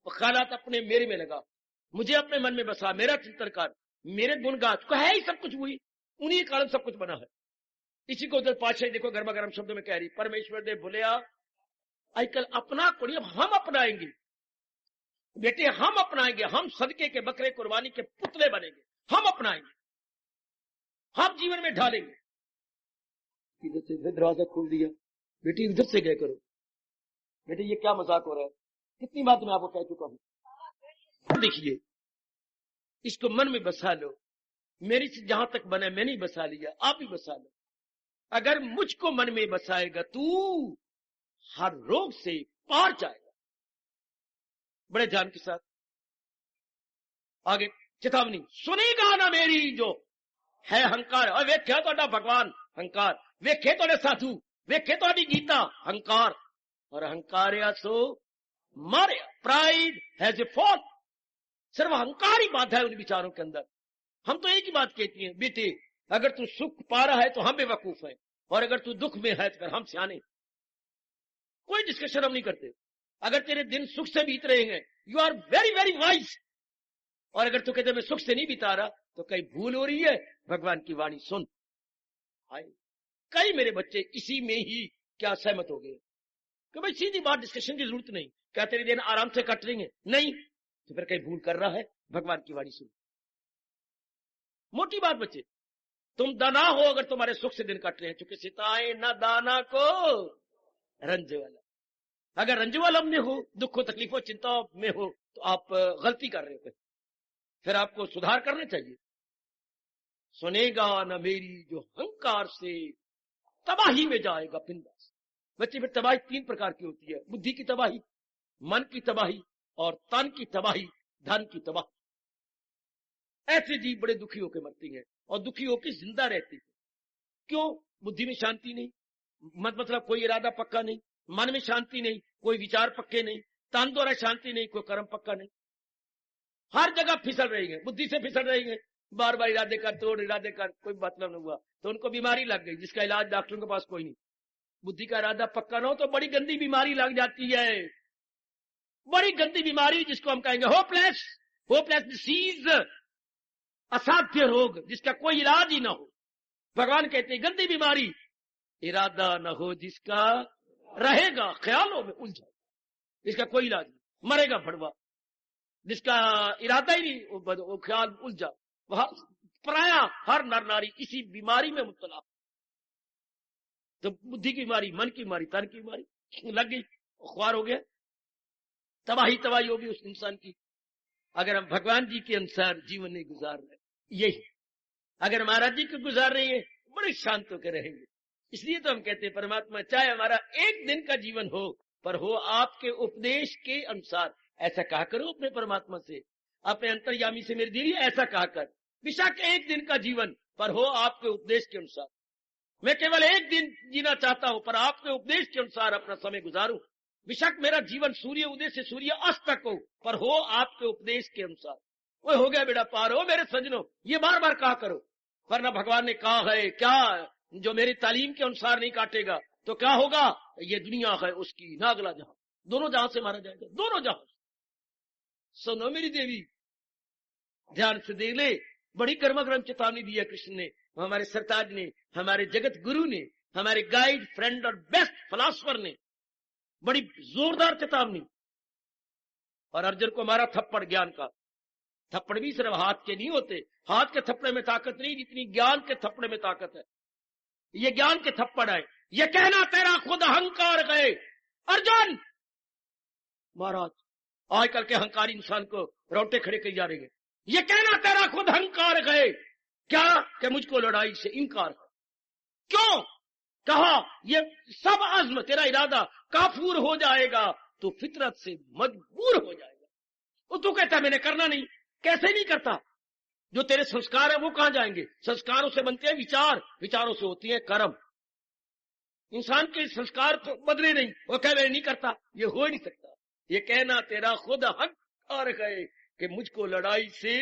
[SPEAKER 1] ख्यालात अपने मेरे में लगा, मुझे अपने मन में बसा, मेरा चिंतन कर, मेरे गुण गा, तो है ही सब कुछ हुई, उन्हीं कारण सब कुछ बना है। इसी को उधर पातशाही देखो गर्मा गर्म शब्दों में कह रही, परमेश्वर दे भुलिया आजकल अपना कोड़ी, अब हम अपनाएंगे बेटे, हम अपनाएंगे, हम सदके के बकरे कुर्बानी के पुतले बनेंगे, हम अपनाएंगे, हम जीवन में ढालेंगे। इधर से दरवाजा खोल दिया, बेटी उधर से गए करो, बेटे ये क्या मजाक हो रहा है, कितनी बात मैं आपको कह चुका हूं। देखिए इसको मन में बसा लो, मेरी से जहां तक बने मैंने ही बसा लिया, आप ही बसा लो। अगर मुझको मन में बसाएगा तू, हर रोग से पार जाएगा। बड़े ध्यान के साथ आगे चेतावनी, सुनेगा ना मेरी जो है हंकार, और वेख्या तो भगवान हंकार, वेखे तो साधु, वेखे तो गीता हंकार, और अहंकार या सो मारे, प्राइड हैज ए फॉल। सिर्फ अहंकार ही बात है उन विचारों के अंदर। हम तो एक ही बात कहती हैं, बेटे अगर तू सुख पा रहा है तो हम बेवकूफ हैं, और अगर तू दुख में है तो फिर हम सियाने। कोई डिस्कशन हम नहीं करते। अगर तेरे दिन सुख से बीत रहे हैं, you are very very wise, और अगर तू कहते मैं सुख से नहीं बिता रहा तो कहीं भूल हो रही है, भगवान की वाणी सुन। कई मेरे बच्चे इसी में ही क्या सहमत हो गए कि भाई सीधी बात, डिस्कशन की जरूरत नहीं, क्या तेरे दिन आराम से कट रही है? नहीं, तो फिर कहीं भूल कर रहा है, भगवान की वाणी सुन। मोटी बात बच्चे, तुम दाना हो अगर तुम्हारे सुख से दिन कट रहे हैं, चूंकि सिताए न दाना को रंज वाला। अगर रंज वाला में हो, दुखों तकलीफों चिंता में हो, तो आप गलती कर रहे हो, फिर आपको सुधार करना चाहिए। सुनेगा न मेरी जो हंकार से तबाही में जाएगा बिंदास। बच्चे फिर तबाही तीन प्रकार की होती है, बुद्धि की तबाही, मन की तबाही, और तन की तबाही, धन की तबाही। ऐसे जीव बड़े दुखी होकर मरती हैं और दुखी होकर जिंदा रहती है। क्यों? बुद्धि में शांति नहीं, मतलब कोई इरादा पक्का नहीं, मन में शांति नहीं, कोई विचार पक्के नहीं, तन द्वारा शांति नहीं, कोई कर्म पक्का नहीं, हर जगह फिसल रही है, बुद्धि से फिसल रही है, बार बार इरादे कर, तोड़ इरादे कर, कोई मतलब नहीं हुआ तो उनको बीमारी लग गई जिसका इलाज डॉक्टरों के पास कोई नहीं। बुद्धि का इरादा पक्का ना हो तो बड़ी गंदी बीमारी लग जाती है, बड़ी गंदी बीमारी जिसको हम कहेंगे होपलेस, होपलेस डिसीज, असाध्य रोग जिसका कोई इलाज ही ना हो। भगवान कहते हैं गंदी बीमारी, इरादा न हो जिसका रहेगा ख्यालों में उलझा, जिसका कोई इलाज नहीं, मरेगा भड़वा, जिसका इरादा ही नहीं, वो ख्याल उलझा। वह प्राय हर नर नारी इसी बीमारी में मुब्तला। तो बुद्धि की बीमारी, मन की बीमारी, तन की बीमारी लग गई, ख्वार हो गया, तबाही तबाही होगी उस इंसान की। अगर हम भगवान जी के अनुसार जीवन नहीं गुजार रहे, यही अगर महाराज जी को गुजार रहे हैं, बड़े शांत होकर रहेंगे। इसलिए तो हम कहते हैं परमात्मा चाहे हमारा एक दिन का जीवन हो, पर हो आपके उपदेश के अनुसार। ऐसा कहा करो अपने परमात्मा से, अपने अंतर्यामी से, मेरी देवी ऐसा कहा कर, बेशक एक दिन का जीवन पर हो आपके उपदेश के अनुसार। मैं केवल एक दिन जीना चाहता हूं, पर आपके उपदेश के अनुसार अपना समय गुजारूं। बेशक मेरा जीवन सूर्य उदय से सूर्य अस्त तक हो, पर हो आपके उपदेश के अनुसार। वो हो गया बेटा पार, हो मेरे सजनों, ये बार बार कहा करो, वरना भगवान ने कहा है क्या, जो मेरी तालीम के अनुसार नहीं काटेगा तो क्या होगा, ये दुनिया है उसकी ना अगला जहां, दोनों जहां से मारा जाएगा, दोनों जहां। सुनो मेरी देवी, ध्यान से देख ले, बड़ी कर्म कर्म चेतावनी दी है कृष्ण ने, हमारे सरताज ने, हमारे जगत गुरु ने, हमारे गाइड फ्रेंड और बेस्ट फिलॉसफर ने, बड़ी जोरदार चेतावनी। और अर्जुन को मारा थप्पड़ ज्ञान का। थप्पड़ भी सिर्फ हाथ के नहीं होते, हाथ के थप्पड़े में ताकत नहीं जितनी ज्ञान के थप्पड़े में ताकत है। ये ज्ञान के थप्पड़ है, ये कहना तेरा खुद अहंकार गए। अर्जुन महाराज आजकल के अहंकारी इंसान को रोटे खड़े कर जा रहे हैं, ये कहना तेरा खुद अहंकार गए क्या, कि मुझको लड़ाई से इनकार है। क्यों कहा, ये सब अज़्म तेरा इरादा काफूर हो जाएगा तो फितरत से मजबूर हो जाएगा। वो तू कहता है मैंने करना नहीं, कैसे नहीं करता, जो तेरे संस्कार है वो कहां जाएंगे? संस्कारों से बनते हैं विचार, विचारों से होती है कर्म। इंसान के संस्कार तो बदले नहीं, वो कह नहीं करता, ये हो ही नहीं सकता। ये कहना तेरा खुद अहंकार गए कि मुझको लड़ाई से,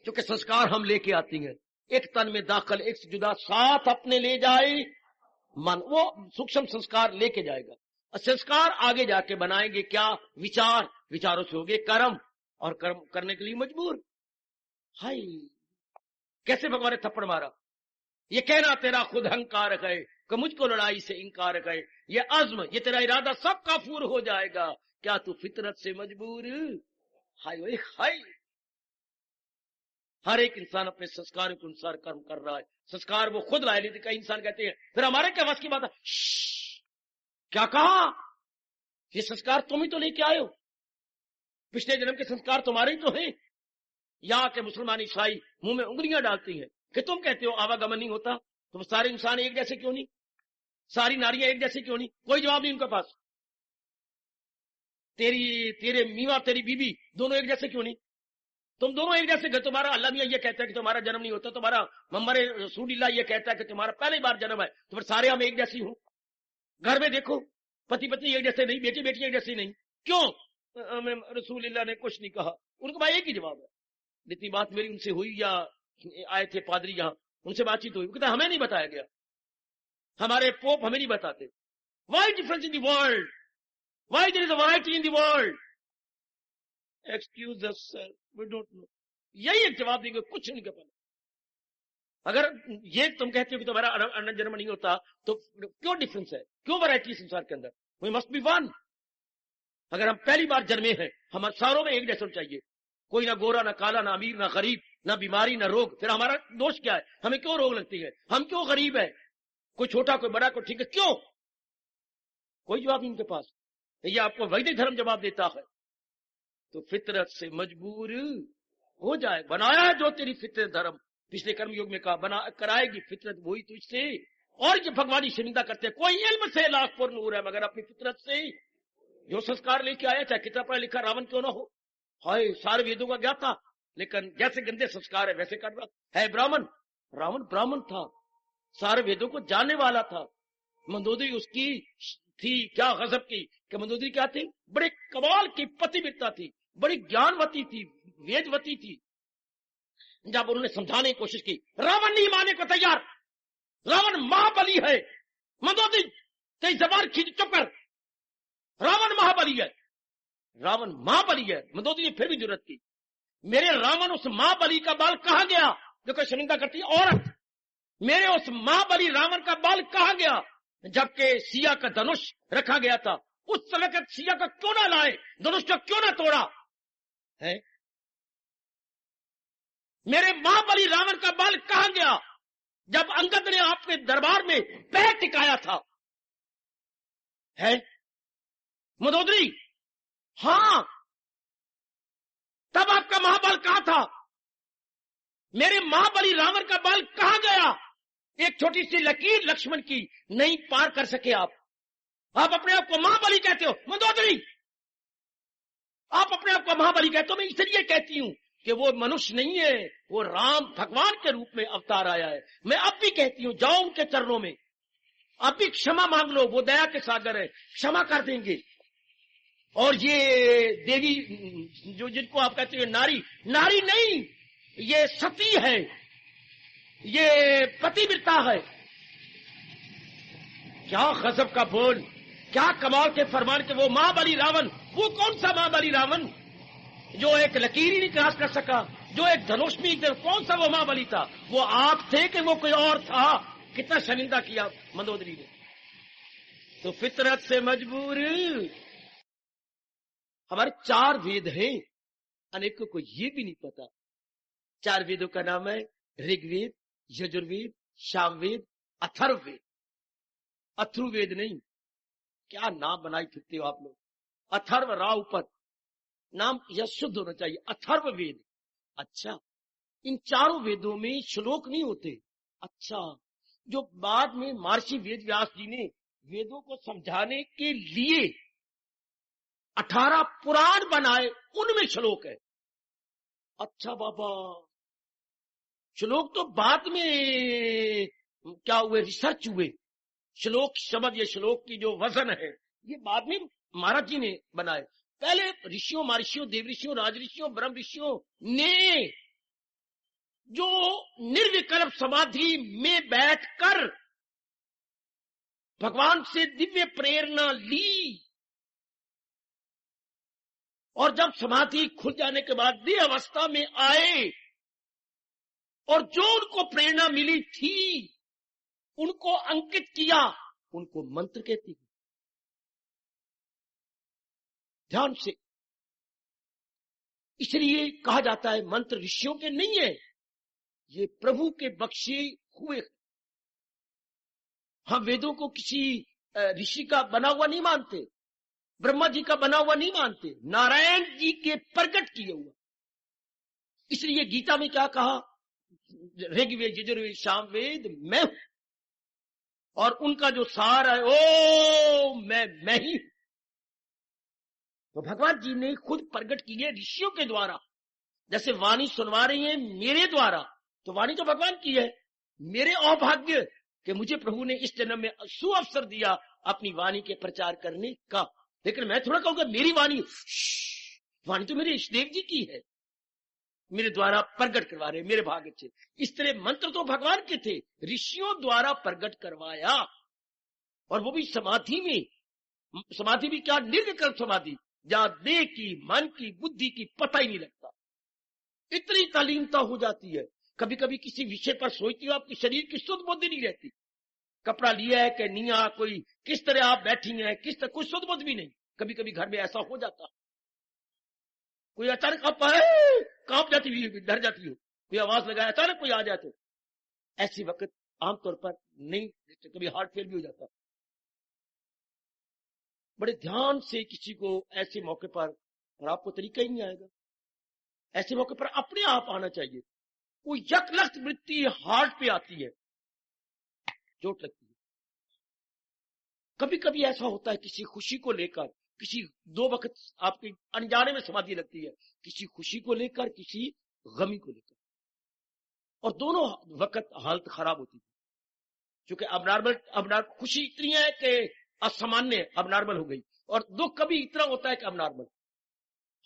[SPEAKER 1] क्योंकि संस्कार हम लेके आती हैं, एक तन में दाखिल एक से जुदा, साथ अपने ले जाए मन, वो सूक्ष्म संस्कार लेके जाएगा। संस्कार आगे जाके बनाएंगे क्या? विचार, विचारों से होंगे कर्म, और कर्म करने के लिए मजबूर। हाय, कैसे भगवान ने थप्पड़ मारा? ये कहना तेरा खुद अहंकार है कि मुझको लड़ाई से इंकार है, ये अज़्म, ये तेरा इरादा सब काफूर हो जाएगा, क्या तू फितरत से मजबूर? हाय ओए हाय, हर एक इंसान अपने संस्कार के अनुसार कर्म कर रहा है। संस्कार वो खुद लाए, लेकिन कई इंसान कहते हैं फिर हमारे क्या बस की बात है। क्या कहा? ये संस्कार तुम ही तो लेके आए हो, पिछले जन्म के संस्कार तुम्हारे ही तो हैं। यहाँ के मुसलमान ईसाई मुंह में उंगलियां डालती हैं कि तुम कहते हो आवागमन नहीं होता, तुम सारे इंसान एक जैसे क्यों नहीं, सारी नारियां एक जैसी क्यों नहीं? कोई जवाब नहीं उनके पास। तेरे मीवा तेरी बीबी दोनों एक जैसे क्यों नहीं? तुम दोनों एक जैसे, तुम्हारा अल्लाह मियां ये कहता है कि तुम्हारा जन्म नहीं होता, तुम्हारा मोहम्मद रसूलुल्लाह ये कहता है कि तुम्हारा पहली बार जन्म है, तो फिर सारे हम एक जैसी हो। घर में देखो, पति पत्नी एक जैसे नहीं, बेटी बेटी एक जैसी नहीं, क्यों? रसूलुल्लाह ने कुछ नहीं कहा। उनको भाई एक ही जवाब है। जितनी बात मेरी उनसे हुई, या आए थे पादरी यहाँ, उनसे बातचीत हुई, कहता हमें नहीं बताया गया, हमारे पोप हमें नहीं बताते। Why difference in the world, why there is a variety in the world, excuse us sir, we don't know. यही एक जवाब देंगे, कुछ नहीं कर पाए। अगर ये तुम कहते हो कि तुम्हारा अनंत जन्म नहीं होता, तो क्यों डिफरेंस है, क्यों वैरायटी संसार के अंदर? We must be one. अगर हम पहली बार जन्मे हैं, हम सारों में एक जैसा चाहिए, कोई ना गोरा ना काला ना अमीर ना गरीब, ना बीमारी ना रोग, फिर हमारा दोष क्या है? हमें क्यों रोग लगती है? हम क्यों गरीब है? कोई छोटा कोई बड़ा कोई ठीक है, क्यों? कोई जवाब नहीं उनके पास। ये आपको वैदिक धर्म जवाब देता है। तो फितरत से मजबूर हो जाए, बनाया है जो तेरी फितरत धर्म, पिछले कर्म योग में कहा बना कराएगी फितरत वही तुझसे। और जब भगवान शर्मिंदा करते हैं, कोई इल्म से लाख पर नूर है, मगर अपनी फितरत से जो संस्कार लेके आया, चाहे कितना पढ़ा लिखा रावण क्यों ना हो। हाय, सारे वेदों का ज्ञाता था, लेकिन जैसे गंदे संस्कार है वैसे कर रहा है। ब्राह्मण, रावण ब्राह्मण था, सारे वेदों को जानने वाला था। मंदोदरी उसकी थी क्या गजब की, कि मंदोदरी क्या थी? बड़े कमाल की पतिव्रता थी, बड़ी ज्ञानवती थी, वेदवती थी। जब उन्होंने समझाने की कोशिश की, रावण नहीं माने को तैयार, रावण महाबली है। मंदोदरी तेरी जबान खींच, चुप कर, रावण महाबली है, रावण महाबली है। मंदोदरी ने फिर भी जरूरत की, मेरे रावण उस महाबली का बाल कहां गया जो कोई शर्मिंदा करती है औरत? मेरे उस महाबली रावण का बाल कहां गया जबकि सिया का धनुष रखा गया था? उस समय का सिया का क्यों ना लाए, धनुष को क्यों ना तोड़ा है? मेरे महाबली रावण का बाल कहां गया जब अंगद ने आपके दरबार में पैर टिकाया था? है मंदोदरी, हां, तब आपका महाबल कहां था? मेरे महाबली रावण का बाल कहां गया? एक छोटी सी लकीर लक्ष्मण की नहीं पार कर सके आप अपने आप को महाबली कहते हो। मंदोदरी, आप अपने आप को महाबली कहते हो। मैं इसलिए कहती हूं कि वो मनुष्य नहीं है, वो राम भगवान के रूप में अवतार आया है। मैं अब भी कहती हूं, जाओ उनके चरणों में, अब भी क्षमा मांग लो, वो दया के सागर है, क्षमा कर देंगे। और ये देवी जो जिनको आप कहते हो नारी, नारी नहीं, ये सती है, ये पतिव्रता है। क्या गजब का बोल, क्या कमाल के फरमान के वो महाबली रावण, वो कौन सा महाबली रावण जो एक लकीर ही नहीं क्रॉस कर सका, जो एक धनुष भी, कौन सा वो महाबली था? वो आप थे कि वो कोई और था? कितना शर्मिंदा किया मंदोदरी ने। तो फितरत से मजबूर। हमारे 4 वेद हैं, अनेकों को ये भी नहीं पता। 4 वेदों का नाम है ऋग्वेद, यजुर्वेद, सामवेद, अथर्ववेद। अथर्ववेद नहीं, क्या नाम बनाई फिरते हो आप लोग? अथर्व राव पर नाम यह शुद्ध होना चाहिए, अथर्ववेद। अच्छा, इन 4 वेदों में श्लोक नहीं होते। अच्छा, जो बाद में महर्षि वेद व्यास जी ने वेदों को समझाने के लिए 18 पुराण बनाए, उनमें श्लोक है। अच्छा बाबा, श्लोक तो बाद में क्या हुए, रिसर्च हुए। श्लोक शब्द, ये श्लोक की जो वजन है, ये बाद में महाराज जी ने बनाए। पहले ऋषियों, महर्षियों, देव ऋषियों, राज ऋषियों, ब्रह्म ऋषियों ने जो निर्विकल्प समाधि में बैठकर भगवान से दिव्य प्रेरणा ली, और जब समाधि खुल जाने के बाद देह अवस्था में आए और जो उनको प्रेरणा मिली थी उनको अंकित किया, उनको मंत्र कहती है। ध्यान से, इसलिए कहा जाता है मंत्र ऋषियों के नहीं है, ये प्रभु के बख्शे हुए। हम वेदों को किसी ऋषि का बना हुआ नहीं मानते, ब्रह्मा जी का बना हुआ नहीं मानते, नारायण जी के प्रकट किए हुआ। इसलिए गीता में क्या कहा, ऋग्वेद, यजुर्वेद, सामवेद मैं हूं, और उनका जो सार है ओ मैं ही। तो भगवान जी ने खुद प्रकट किए ऋषियों के द्वारा। जैसे वाणी सुनवा रही है मेरे द्वारा, तो वाणी तो भगवान की है। मेरे अभाग्य कि मुझे प्रभु ने इस जन्म में सुअवसर दिया अपनी वाणी के प्रचार करने का। लेकिन मैं थोड़ा कहूंगा मेरी वाणी, वाणी तो मेरे इष्टदेव जी की है, मेरे द्वारा प्रकट करवा रहे, मेरे भाग्य से। इस तरह मंत्र तो भगवान के थे, ऋषियों द्वारा प्रकट करवाया, और वो भी समाधि में। समाधि भी क्या, निर्विकल्प समाधि, जहां देह की, मन की, बुद्धि की पता ही नहीं लगता। इतनी तालीमता हो जाती है। कभी कभी किसी विषय पर सोचती हो, आपके शरीर की शुद्ध बुद्धि नहीं रहती। कपड़ा लिया है कि निया, कोई किस तरह आप बैठी हैं, किस तरह, कोई शुद्ध बुद्धि भी नहीं। कभी कभी घर में ऐसा हो जाता, कोई अचानक आप कांप जाती हुई, डर जाती हो, कोई आवाज लगाए, अचानक कोई आ जाए तो ऐसी वक्त आमतौर पर नहीं, कभी हार्ट फेल भी हो जाता। बड़े ध्यान से किसी को ऐसे मौके पर, और आपको तरीका ही नहीं आएगा, ऐसे मौके पर अपने आप आना चाहिए। वो यकलख्त वृत्ति हार्ट पे आती है, चोट लगती है। कभी कभी ऐसा होता है किसी खुशी को लेकर, किसी दो वक्त आपकी अनजाने में समाधि लगती है, किसी खुशी को लेकर, किसी गमी को लेकर, और दोनों वक्त हालत खराब होती है। क्योंकि अब खुशी इतनी है कि असामान्य, अबनॉर्मल हो गई, और दुख कभी इतना होता है कि अबनॉर्मल।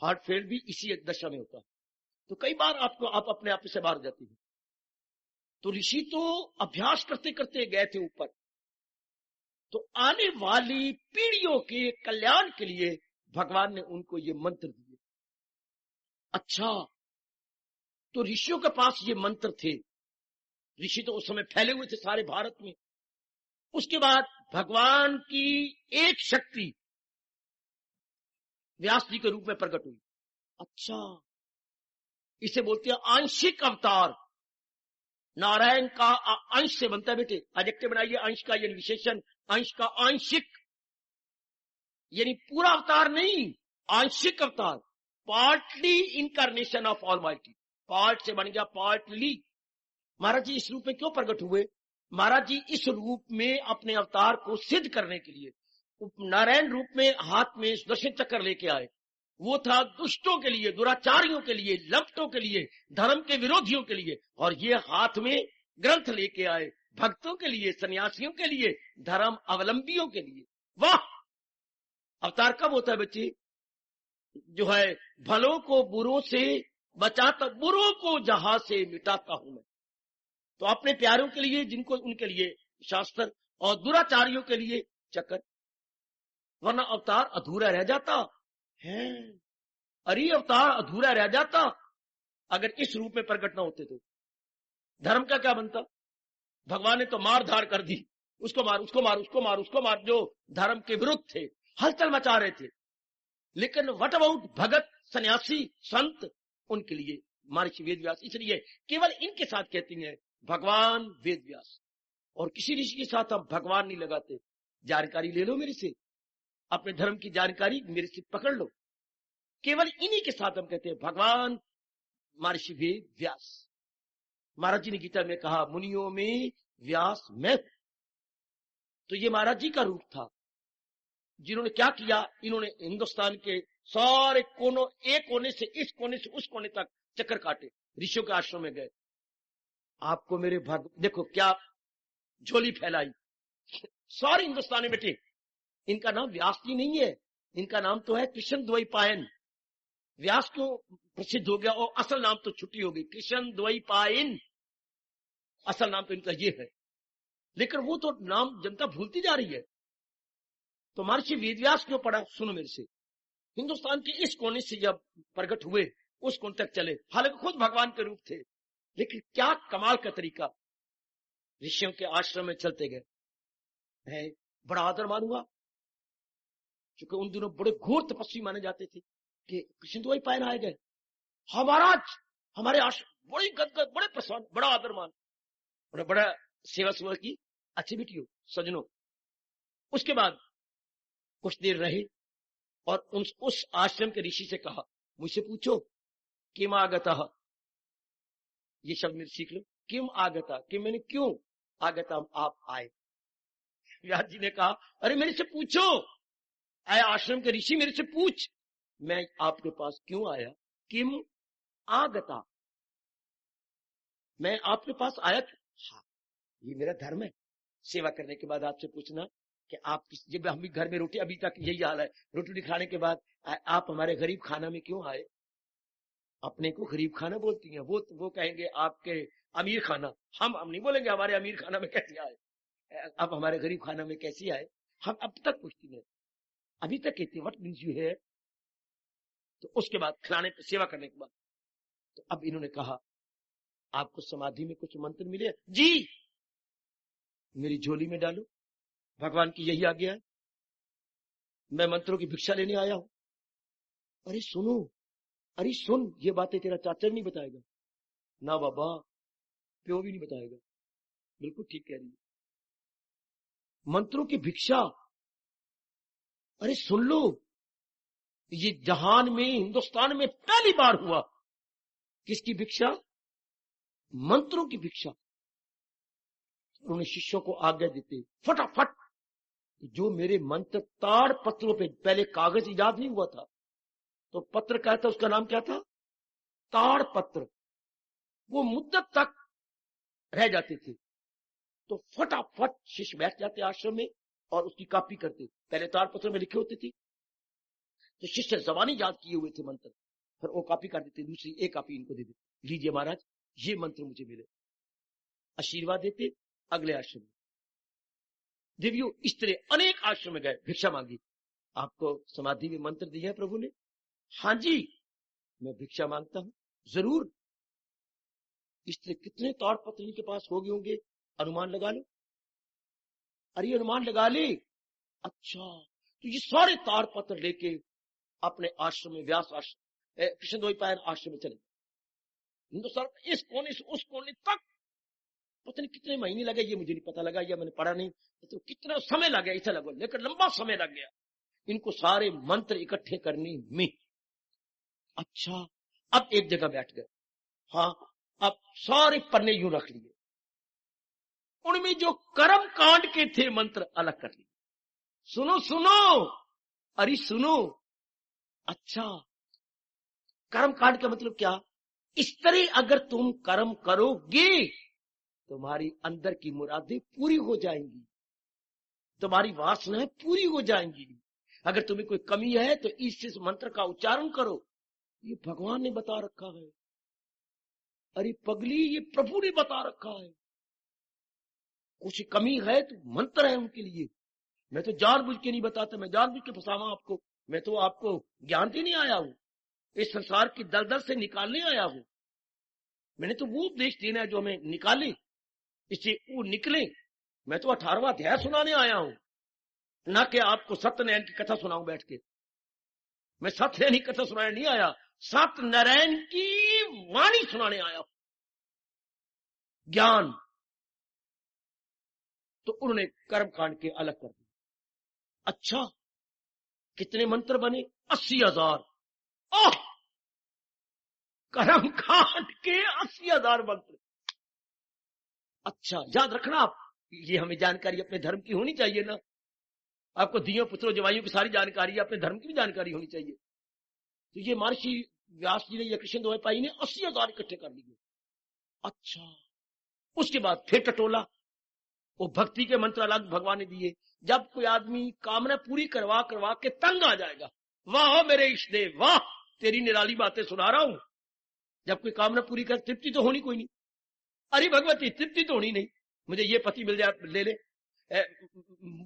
[SPEAKER 1] हार्ट फेल भी इसी दशा में होता है। तो कई बार आप अपने आप से बाहर जाती है। तो ऋषि तो अभ्यास करते करते गए थे ऊपर, तो आने वाली पीढ़ियों के कल्याण के लिए भगवान ने उनको ये मंत्र दिए। अच्छा, तो ऋषियों के पास ये मंत्र थे, ऋषि तो उस समय फैले हुए थे सारे भारत में। उसके बाद भगवान की एक शक्ति व्यास जी के रूप में प्रकट हुई। अच्छा, इसे बोलते हैं आंशिक अवतार। नारायण का अंश से बनता है बेटे, एडजेक्टिव बनाइए अंश का, यानी विशेषण, अंश का आंशिक, यानी पूरा अवतार नहीं, आंशिक अवतार। Partly incarnation of almighty, part से बन गया पार्टली। महाराज जी इस रूप में क्यों प्रकट हुए? महाराज जी इस रूप में अपने अवतार को सिद्ध करने के लिए नारायण रूप में हाथ में सुदर्शन चक्र लेके आए। वो था दुष्टों के लिए, दुराचारियों के लिए, लंपटों के लिए, धर्म के विरोधियों के लिए, और ये हाथ में ग्रंथ लेके आए भक्तों के लिए, सन्यासियों के लिए, धर्म अवलंबियों के लिए। वाह! अवतार कब होता है बच्चे? जो है भलों को बुरों से बचाता, बुरों को जहां से मिटाता हूं मैं। तो अपने प्यारों के लिए, जिनको, उनके लिए शास्त्र, और दुराचारियों के लिए चक्र, वरना अवतार अधूरा रह जाता है। अरे अवतार अधूरा रह जाता अगर इस रूप में प्रकट ना होते तो। धर्म का क्या बनता? भगवान ने तो मार धार कर दी, उसको मार, उसको मार, उसको मार, उसको मार, जो धर्म के विरुद्ध थे, हलचल मचा रहे थे। लेकिन व्हाट अबाउट भगत, सन्यासी, संत, उनके लिए महर्षि वेद व्यास। इसलिए केवल इनके साथ कहती है भगवान वेद व्यास, और किसी ऋषि के साथ हम भगवान नहीं लगाते। जानकारी ले लो मेरे से, अपने धर्म की जानकारी मेरे से पकड़ लो। केवल इन्हीं के साथ हम कहते हैं भगवान महर्षि वेद व्यास। महाराज जी ने गीता में कहा मुनियों में व्यास मैं। तो ये महाराज जी का रूप था, जिन्होंने क्या किया, इन्होंने हिंदुस्तान के सारे कोनों, एक कोने से इस कोने से उस कोने तक चक्कर काटे, ऋषियों के आश्रम में गए। आपको मेरे देखो क्या झोली फैलाई सारे हिंदुस्तान में बेटे। इनका नाम व्यास जी नहीं है, इनका नाम तो है कृष्ण द्वैपायन। व्यास क्यों प्रसिद्ध हो गया और असल नाम तो छुट्टी हो गई, कृष्ण द्वैपायन असल नाम तो इनका ये है। लेकिन वो तो नाम जनता भूलती जा रही है। तो महर्षि वेदव्यास क्यों पढ़ा, सुनो मेरे से। हिंदुस्तान के इस कोने से जब प्रकट हुए उस कोने तक चले, हालांकि खुद भगवान के रूप थे, लेकिन क्या कमाल का तरीका, ऋषियों के आश्रम में चलते गए है। बड़ा आदर मान हुआ, क्योंकि उन दिनों बड़े घोर तपस्वी माने जाते थे कि कृष्ण द्वैपायन पायन आए गए, हाँ महाराज हमारे आश्रम, बड़ी गदगद, बड़े प्रसन्न, बड़ा आदर मान, बड़ा सेवा सेवा की, अच्छी बेटी हो सजनो। उसके बाद कुछ देर रहे और उस आश्रम के ऋषि से कहा, मुझसे पूछो किम आगता, ये शब्द मेरे सीख लो, किम आगता, कि मैंने क्यों आगता आप आए। व्यास जी ने कहा, अरे मेरे से पूछो, आए आश्रम के ऋषि मेरे से पूछ, मैं आपके पास क्यों आया। किम आगता, मैं आपके पास आया, हाँ ये मेरा धर्म है सेवा करने के बाद आपसे पूछना कि आप जब हम भी घर में रोटी, अभी तक यही हाल है, रोटी खाने के बाद आप हमारे गरीब खाना में क्यों आए। अपने को गरीब खाना बोलती हैं, वो कहेंगे आपके अमीर खाना, हम नहीं बोलेंगे हमारे अमीर खाना में कैसे आए, आप हमारे गरीब खाना में कैसे आए, हम अब तक पूछती हैं, अभी तक कहती है व्हाट मींस यू है। तो उसके बाद खिलाने सेवा करने के बाद तो अब इन्होंने कहा, आपको समाधि में कुछ मंत्र मिले जी, मेरी झोली में डालो, भगवान की यही आज्ञा है, मैं मंत्रों की भिक्षा लेने आया हूं। अरे सुनो, अरे सुन, ये बातें तेरा चाचा नहीं बताएगा, ना बाबा प्यो भी नहीं बताएगा, बिल्कुल ठीक कह रही है, मंत्रों की भिक्षा, अरे सुन लो, ये जहान में, हिंदुस्तान में पहली बार हुआ। किसकी भिक्षा, मंत्रों की भिक्षा। उन्होंने शिष्यों को आज्ञा देते, फटाफट जो मेरे मंत्र ताड़ पत्रों पे, पहले कागज इजाद नहीं हुआ था, तो पत्र क्या था, उसका नाम क्या था, ताड़ पत्र, वो मुद्दत तक रह जाते थे। तो फटाफट शिष्य बैठ जाते आश्रम में और उसकी कॉपी करते, पहले ताड़ पत्र में लिखे होते थे, तो शिष्य जबानी याद किए हुए थे मंत्र, फिर वो कॉपी कर देते, दूसरी एक कॉपी इनको दे देते, लीजिए महाराज ये मंत्र मुझे मिले, आशीर्वाद देते, अगले आश्रम में। देवियों इस तरह अनेक आश्रम में गए, भिक्षा मांगी, आपको समाधि में मंत्र दिया है प्रभु ने, हाँ जी मैं भिक्षा मांगता हूं, जरूर। इस तरह कितने ताड़ पत्र इनके पास हो गए होंगे, अनुमान लगा लो, अरे अनुमान लगा ले। अच्छा, तो ये सारे ताड़ पत्र लेके अपने आश्रम में, व्यास आश्रम, कृष्ण द्वैपायन आश्रम में चले। हिंदुस्तान इस कोने से उस कोने तक पता नहीं कितने महीने लगे, ये मुझे नहीं पता लगा, या मैंने पढ़ा नहीं, तो कितना समय लग गया, ऐसा लगा, लेकिन लंबा समय लग गया इनको सारे मंत्र इकट्ठे करने में। अच्छा, अब एक जगह बैठ गए, हाँ अब सारे पन्ने यूं रख लिए, उनमें जो कर्म कांड के थे मंत्र अलग कर लिए। सुनो सुनो, अरे सुनो, अच्छा कर्म कांड का मतलब क्या, इस तरह अगर तुम कर्म करोगे तुम्हारी अंदर की मुरादें पूरी हो जाएंगी, तुम्हारी वासनाएं पूरी हो जाएंगी। अगर तुम्हें कोई कमी है तो इस मंत्र का उच्चारण करो, ये भगवान ने बता रखा है, अरे पगली ये प्रभु ने बता रखा है। कुछ कमी है तो मंत्र है उनके लिए, मैं तो जानबूझ के नहीं बताता, मैं जानबूझ के फंसावा आपको, मैं तो आपको ज्ञान देने आया हूं, इस संसार की दलदल से निकालने आया हूं, मैंने तो वो उपदेश देना है जो हमें निकाले, इससे वो निकले। मैं तो 18वां अध्याय सुनाने आया हूं, ना कि आपको सत्यनारायण की कथा सुनाऊं बैठ के, मैं सत्यनारायण की कथा सुनाने नहीं आया, सत्यनारायण की वाणी सुनाने आया हूं, ज्ञान। तो उन्होंने कर्म कांड के अलग कर दिया। अच्छा कितने मंत्र बने, 80,000। ओह, कर्म कांड के 80,000 मंत्र। अच्छा याद रखना आप, ये हमें जानकारी अपने धर्म की होनी चाहिए ना, आपको दियों पुत्रों जवाइयों की सारी जानकारी, अपने धर्म की भी जानकारी होनी चाहिए। तो ये महर्षि व्यास जी ने या कृष्ण द्वैपायन ने 80,000 इकट्ठे कर लिए। अच्छा उसके बाद फिर टटोला, वो भक्ति के मंत्र अलग भगवान ने दिए। जब कोई आदमी कामना पूरी करवा करवा के तंग आ जाएगा, वाह मेरे इष्ट देव, वाह तेरी निराली बातें सुना रहा हूं। जब कोई कामना पूरी कर, तृप्ति तो होनी कोई नहीं। अरे भगवती तृप्ति तो होनी नहीं, मुझे ये पति मिल जाए ले ले,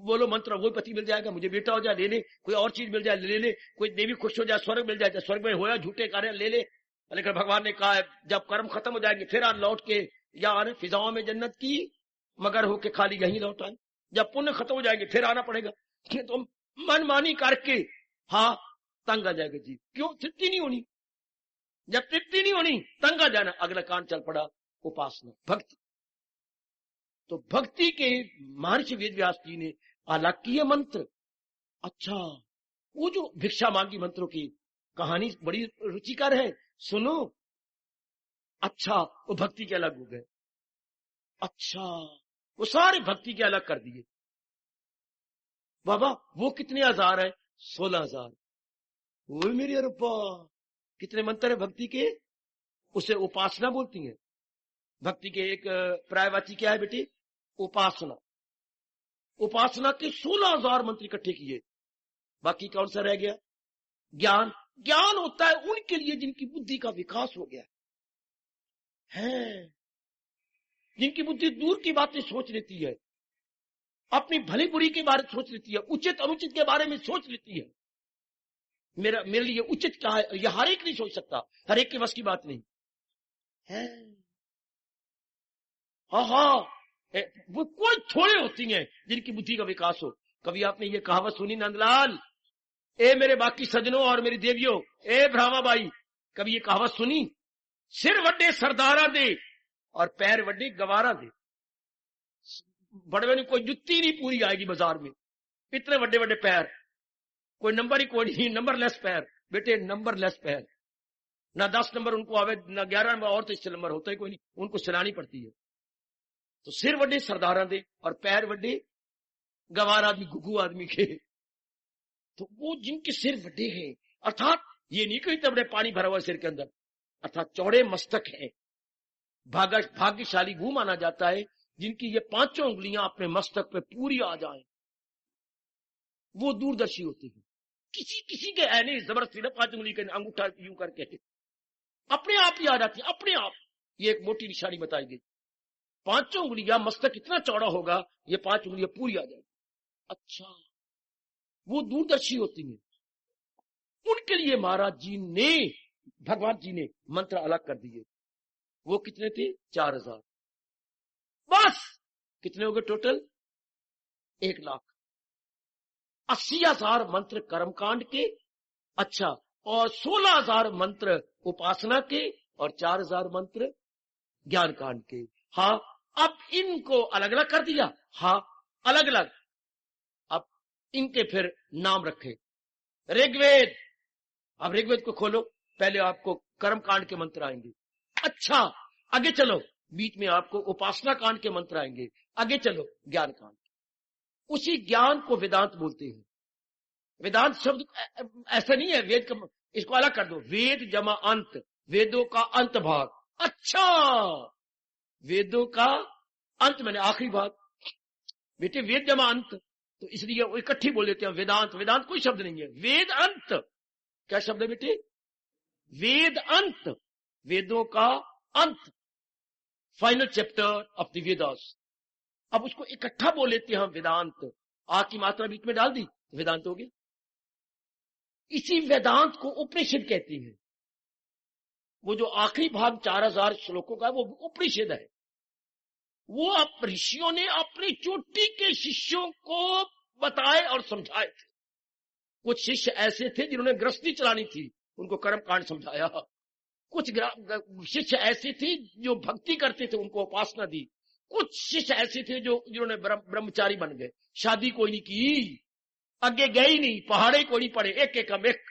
[SPEAKER 1] बोलो मंत्र वो पति मिल जाएगा, मुझे बेटा हो जाए ले ले, कोई और चीज मिल जाए ले ले, कोई देवी खुश हो जाए, स्वर्ग मिल जाए, स्वर्ग में होया झूठे कार्य ले ले। लेकिन भगवान ने कहा है जब कर्म खत्म हो जाएंगे फिर लौट के या आने फिजाओं में जन्नत की मगर होके खाली यहीं लौट आए। जब पुण्य खत्म हो जाएंगे फिर आना पड़ेगा। तो मनमानी करके हाँ तंग आ जाएगा जी। क्यों? तृप्ति नहीं होनी। जब तृप्ति नहीं होनी तंग आ जाना। अगला कांड चल पड़ा उपासना, भक्ति। तो भक्ति के महर्षि वेद व्यास जी ने अलग किए मंत्र। अच्छा, वो जो भिक्षा मांगी मंत्रों की कहानी बड़ी रुचिकर है, सुनो। अच्छा, वो भक्ति के अलग हो गए। अच्छा, वो सारे भक्ति के अलग कर दिए। बाबा वो कितने हजार है? 16,000। वो मेरी अरब्बा, कितने मंत्र है भक्ति के? उसे उपासना बोलती हैं। भक्ति के एक पर्यायवाची क्या है बेटी? उपासना। उपासना के 16,000 मंत्र इकट्ठे किए। बाकी कौन सा रह गया? ज्ञान। ज्ञान होता है उनके लिए जिनकी बुद्धि का विकास हो गया है, जिनकी बुद्धि दूर की बातें सोच लेती है, अपनी भली बुरी के बारे में सोच लेती है, उचित अनुचित के बारे में सोच लेती है। मेरे लिए उचित क्या है, यह हर एक नहीं सोच सकता, हर एक के बस की बात नहीं है। हाँ, वो कोई थोड़े होती हैं जिनकी बुद्धि का विकास हो। कभी आपने ये कहावत सुनी नंदलाल, ए मेरे बाकी सजनों और मेरी देवियों, ए ब्रह्माबाई, कभी ये कहावत सुनी? सिर वड्डे सरदारा दे और पैर वड्डे गवारा दे। बड़े बड़े कोई जुत्ती नहीं पूरी आएगी बाजार में, इतने बड़े बड़े पैर, कोई नंबर ही कोई नहीं, नंबरलेस पैर। बेटे नंबरलेस पैर, ना 10 नंबर उनको आवे, ना 11 नंबर, और तो इससे नंबर होता ही कोई नहीं, उनको चलानी पड़ती है। तो सिर वड्डे सरदारा दे और पैर वड्डे गवार आदमी, गुगू आदमी के। तो वो जिनके सिर वड्डे हैं, अर्थात ये नहीं कोई इतने बड़े पानी भरा हुआ सिर के अंदर, अर्थात चौड़े मस्तक है, भाग्यशाली वो माना जाता है जिनकी ये 5 उंगलियां अपने मस्तक पे पूरी आ जाएं। वो दूरदर्शी होते हैं। किसी किसी के है नहीं, जबरदस्ती ना 5 उंगली के अंगूठा यूं करके अपने आप ही आ जाती है, अपने आप। ये एक मोटी निशानी बताई गई। 5 उंगलियां, मस्तक इतना चौड़ा होगा, ये 5 उंगलियां पूरी आ जाएगी। अच्छा, वो दूरदर्शी होती हैं। उनके लिए महाराज जी ने, भगवान जी ने मंत्र अलग कर दिए। वो कितने थे? 4,000। बस कितने हो गए टोटल? 1,80,000 मंत्र कर्मकांड के। अच्छा, और 16,000 मंत्र उपासना के और 4,000 मंत्र ज्ञान कांड के। हाँ, अब इनको अलग अलग कर दिया। हाँ, अलग अलग। अब इनके फिर नाम रखे। ऋग्वेद, अब ऋग्वेद को खोलो, पहले आपको कर्म कांड के मंत्र आएंगे। अच्छा, आगे चलो, बीच में आपको उपासना कांड के मंत्र आएंगे। आगे चलो ज्ञान कांड। उसी ज्ञान को वेदांत बोलते हैं। वेदांत शब्द ऐसा नहीं है वेद का, इसको अलग कर दो। वेद जमा अंत, वेदों का अंत भाग। अच्छा, वेदों का अंत मैंने आखिरी भाग। बेटे वेद जमा अंत, तो इसलिए वो इकट्ठी बोल देते हैं वेदांत। वेदांत कोई शब्द नहीं है, वेद अंत। क्या शब्द है बेटे? वेद अंत, वेदों का अंत, final chapter of the Vedas. अब उसको इकट्ठा बोल लेते हैं हम वेदांत। आ की मात्रा बीच में डाल दी, वेदांत हो गया। इसी वेदांत को उपनिषद कहते हैं। वो जो आखिरी भाग 4,000 श्लोकों का, वो उपनिषद है। वो अब ऋषियों ने अपनी चोटी के शिष्यों को बताए और समझाए थे। कुछ शिष्य ऐसे थे जिन्होंने गृहस्थी चलानी थी, उनको कर्म कांड समझाया। कुछ शिष्य ऐसे थे जो भक्ति करते थे, उनको उपासना दी। कुछ शिष्य ऐसे थे जिन्होंने ब्रह्मचारी बन गए, शादी कोई नहीं की, आगे गए ही नहीं, पहाड़े कोई नहीं पड़े, एक एक एक,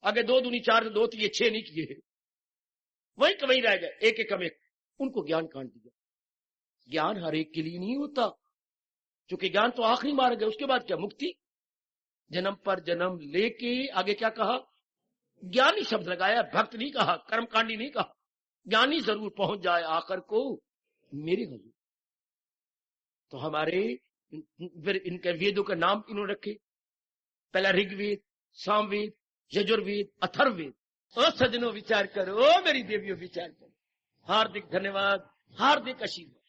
[SPEAKER 1] आगे 2 दूनी 4, 2 3 6 नहीं किए, वही कहीं रह गए, एक एक एक। उनको ज्ञान कांड दिया। ज्ञान हर एक के लिए नहीं होता, क्योंकि ज्ञान तो आखिरी मार्ग है। उसके बाद क्या? मुक्ति। जन्म पर जन्म लेके आगे क्या कहा? ज्ञानी शब्द लगाया, भक्त नहीं कहा, कर्मकांडी नहीं कहा। ज्ञानी जरूर पहुंच जाए आखिर को मेरे हजूर। तो हमारे फिर इनके वेदों के नाम इन्होंने रखे, पहला ऋग्वेद, सामवेद, यजुर्वेद, अथर्ववेद। ओ सजनों विचार करो, ओ मेरी देवियों विचार करो। हार्दिक धन्यवाद, हार्दिक आशीर्वाद।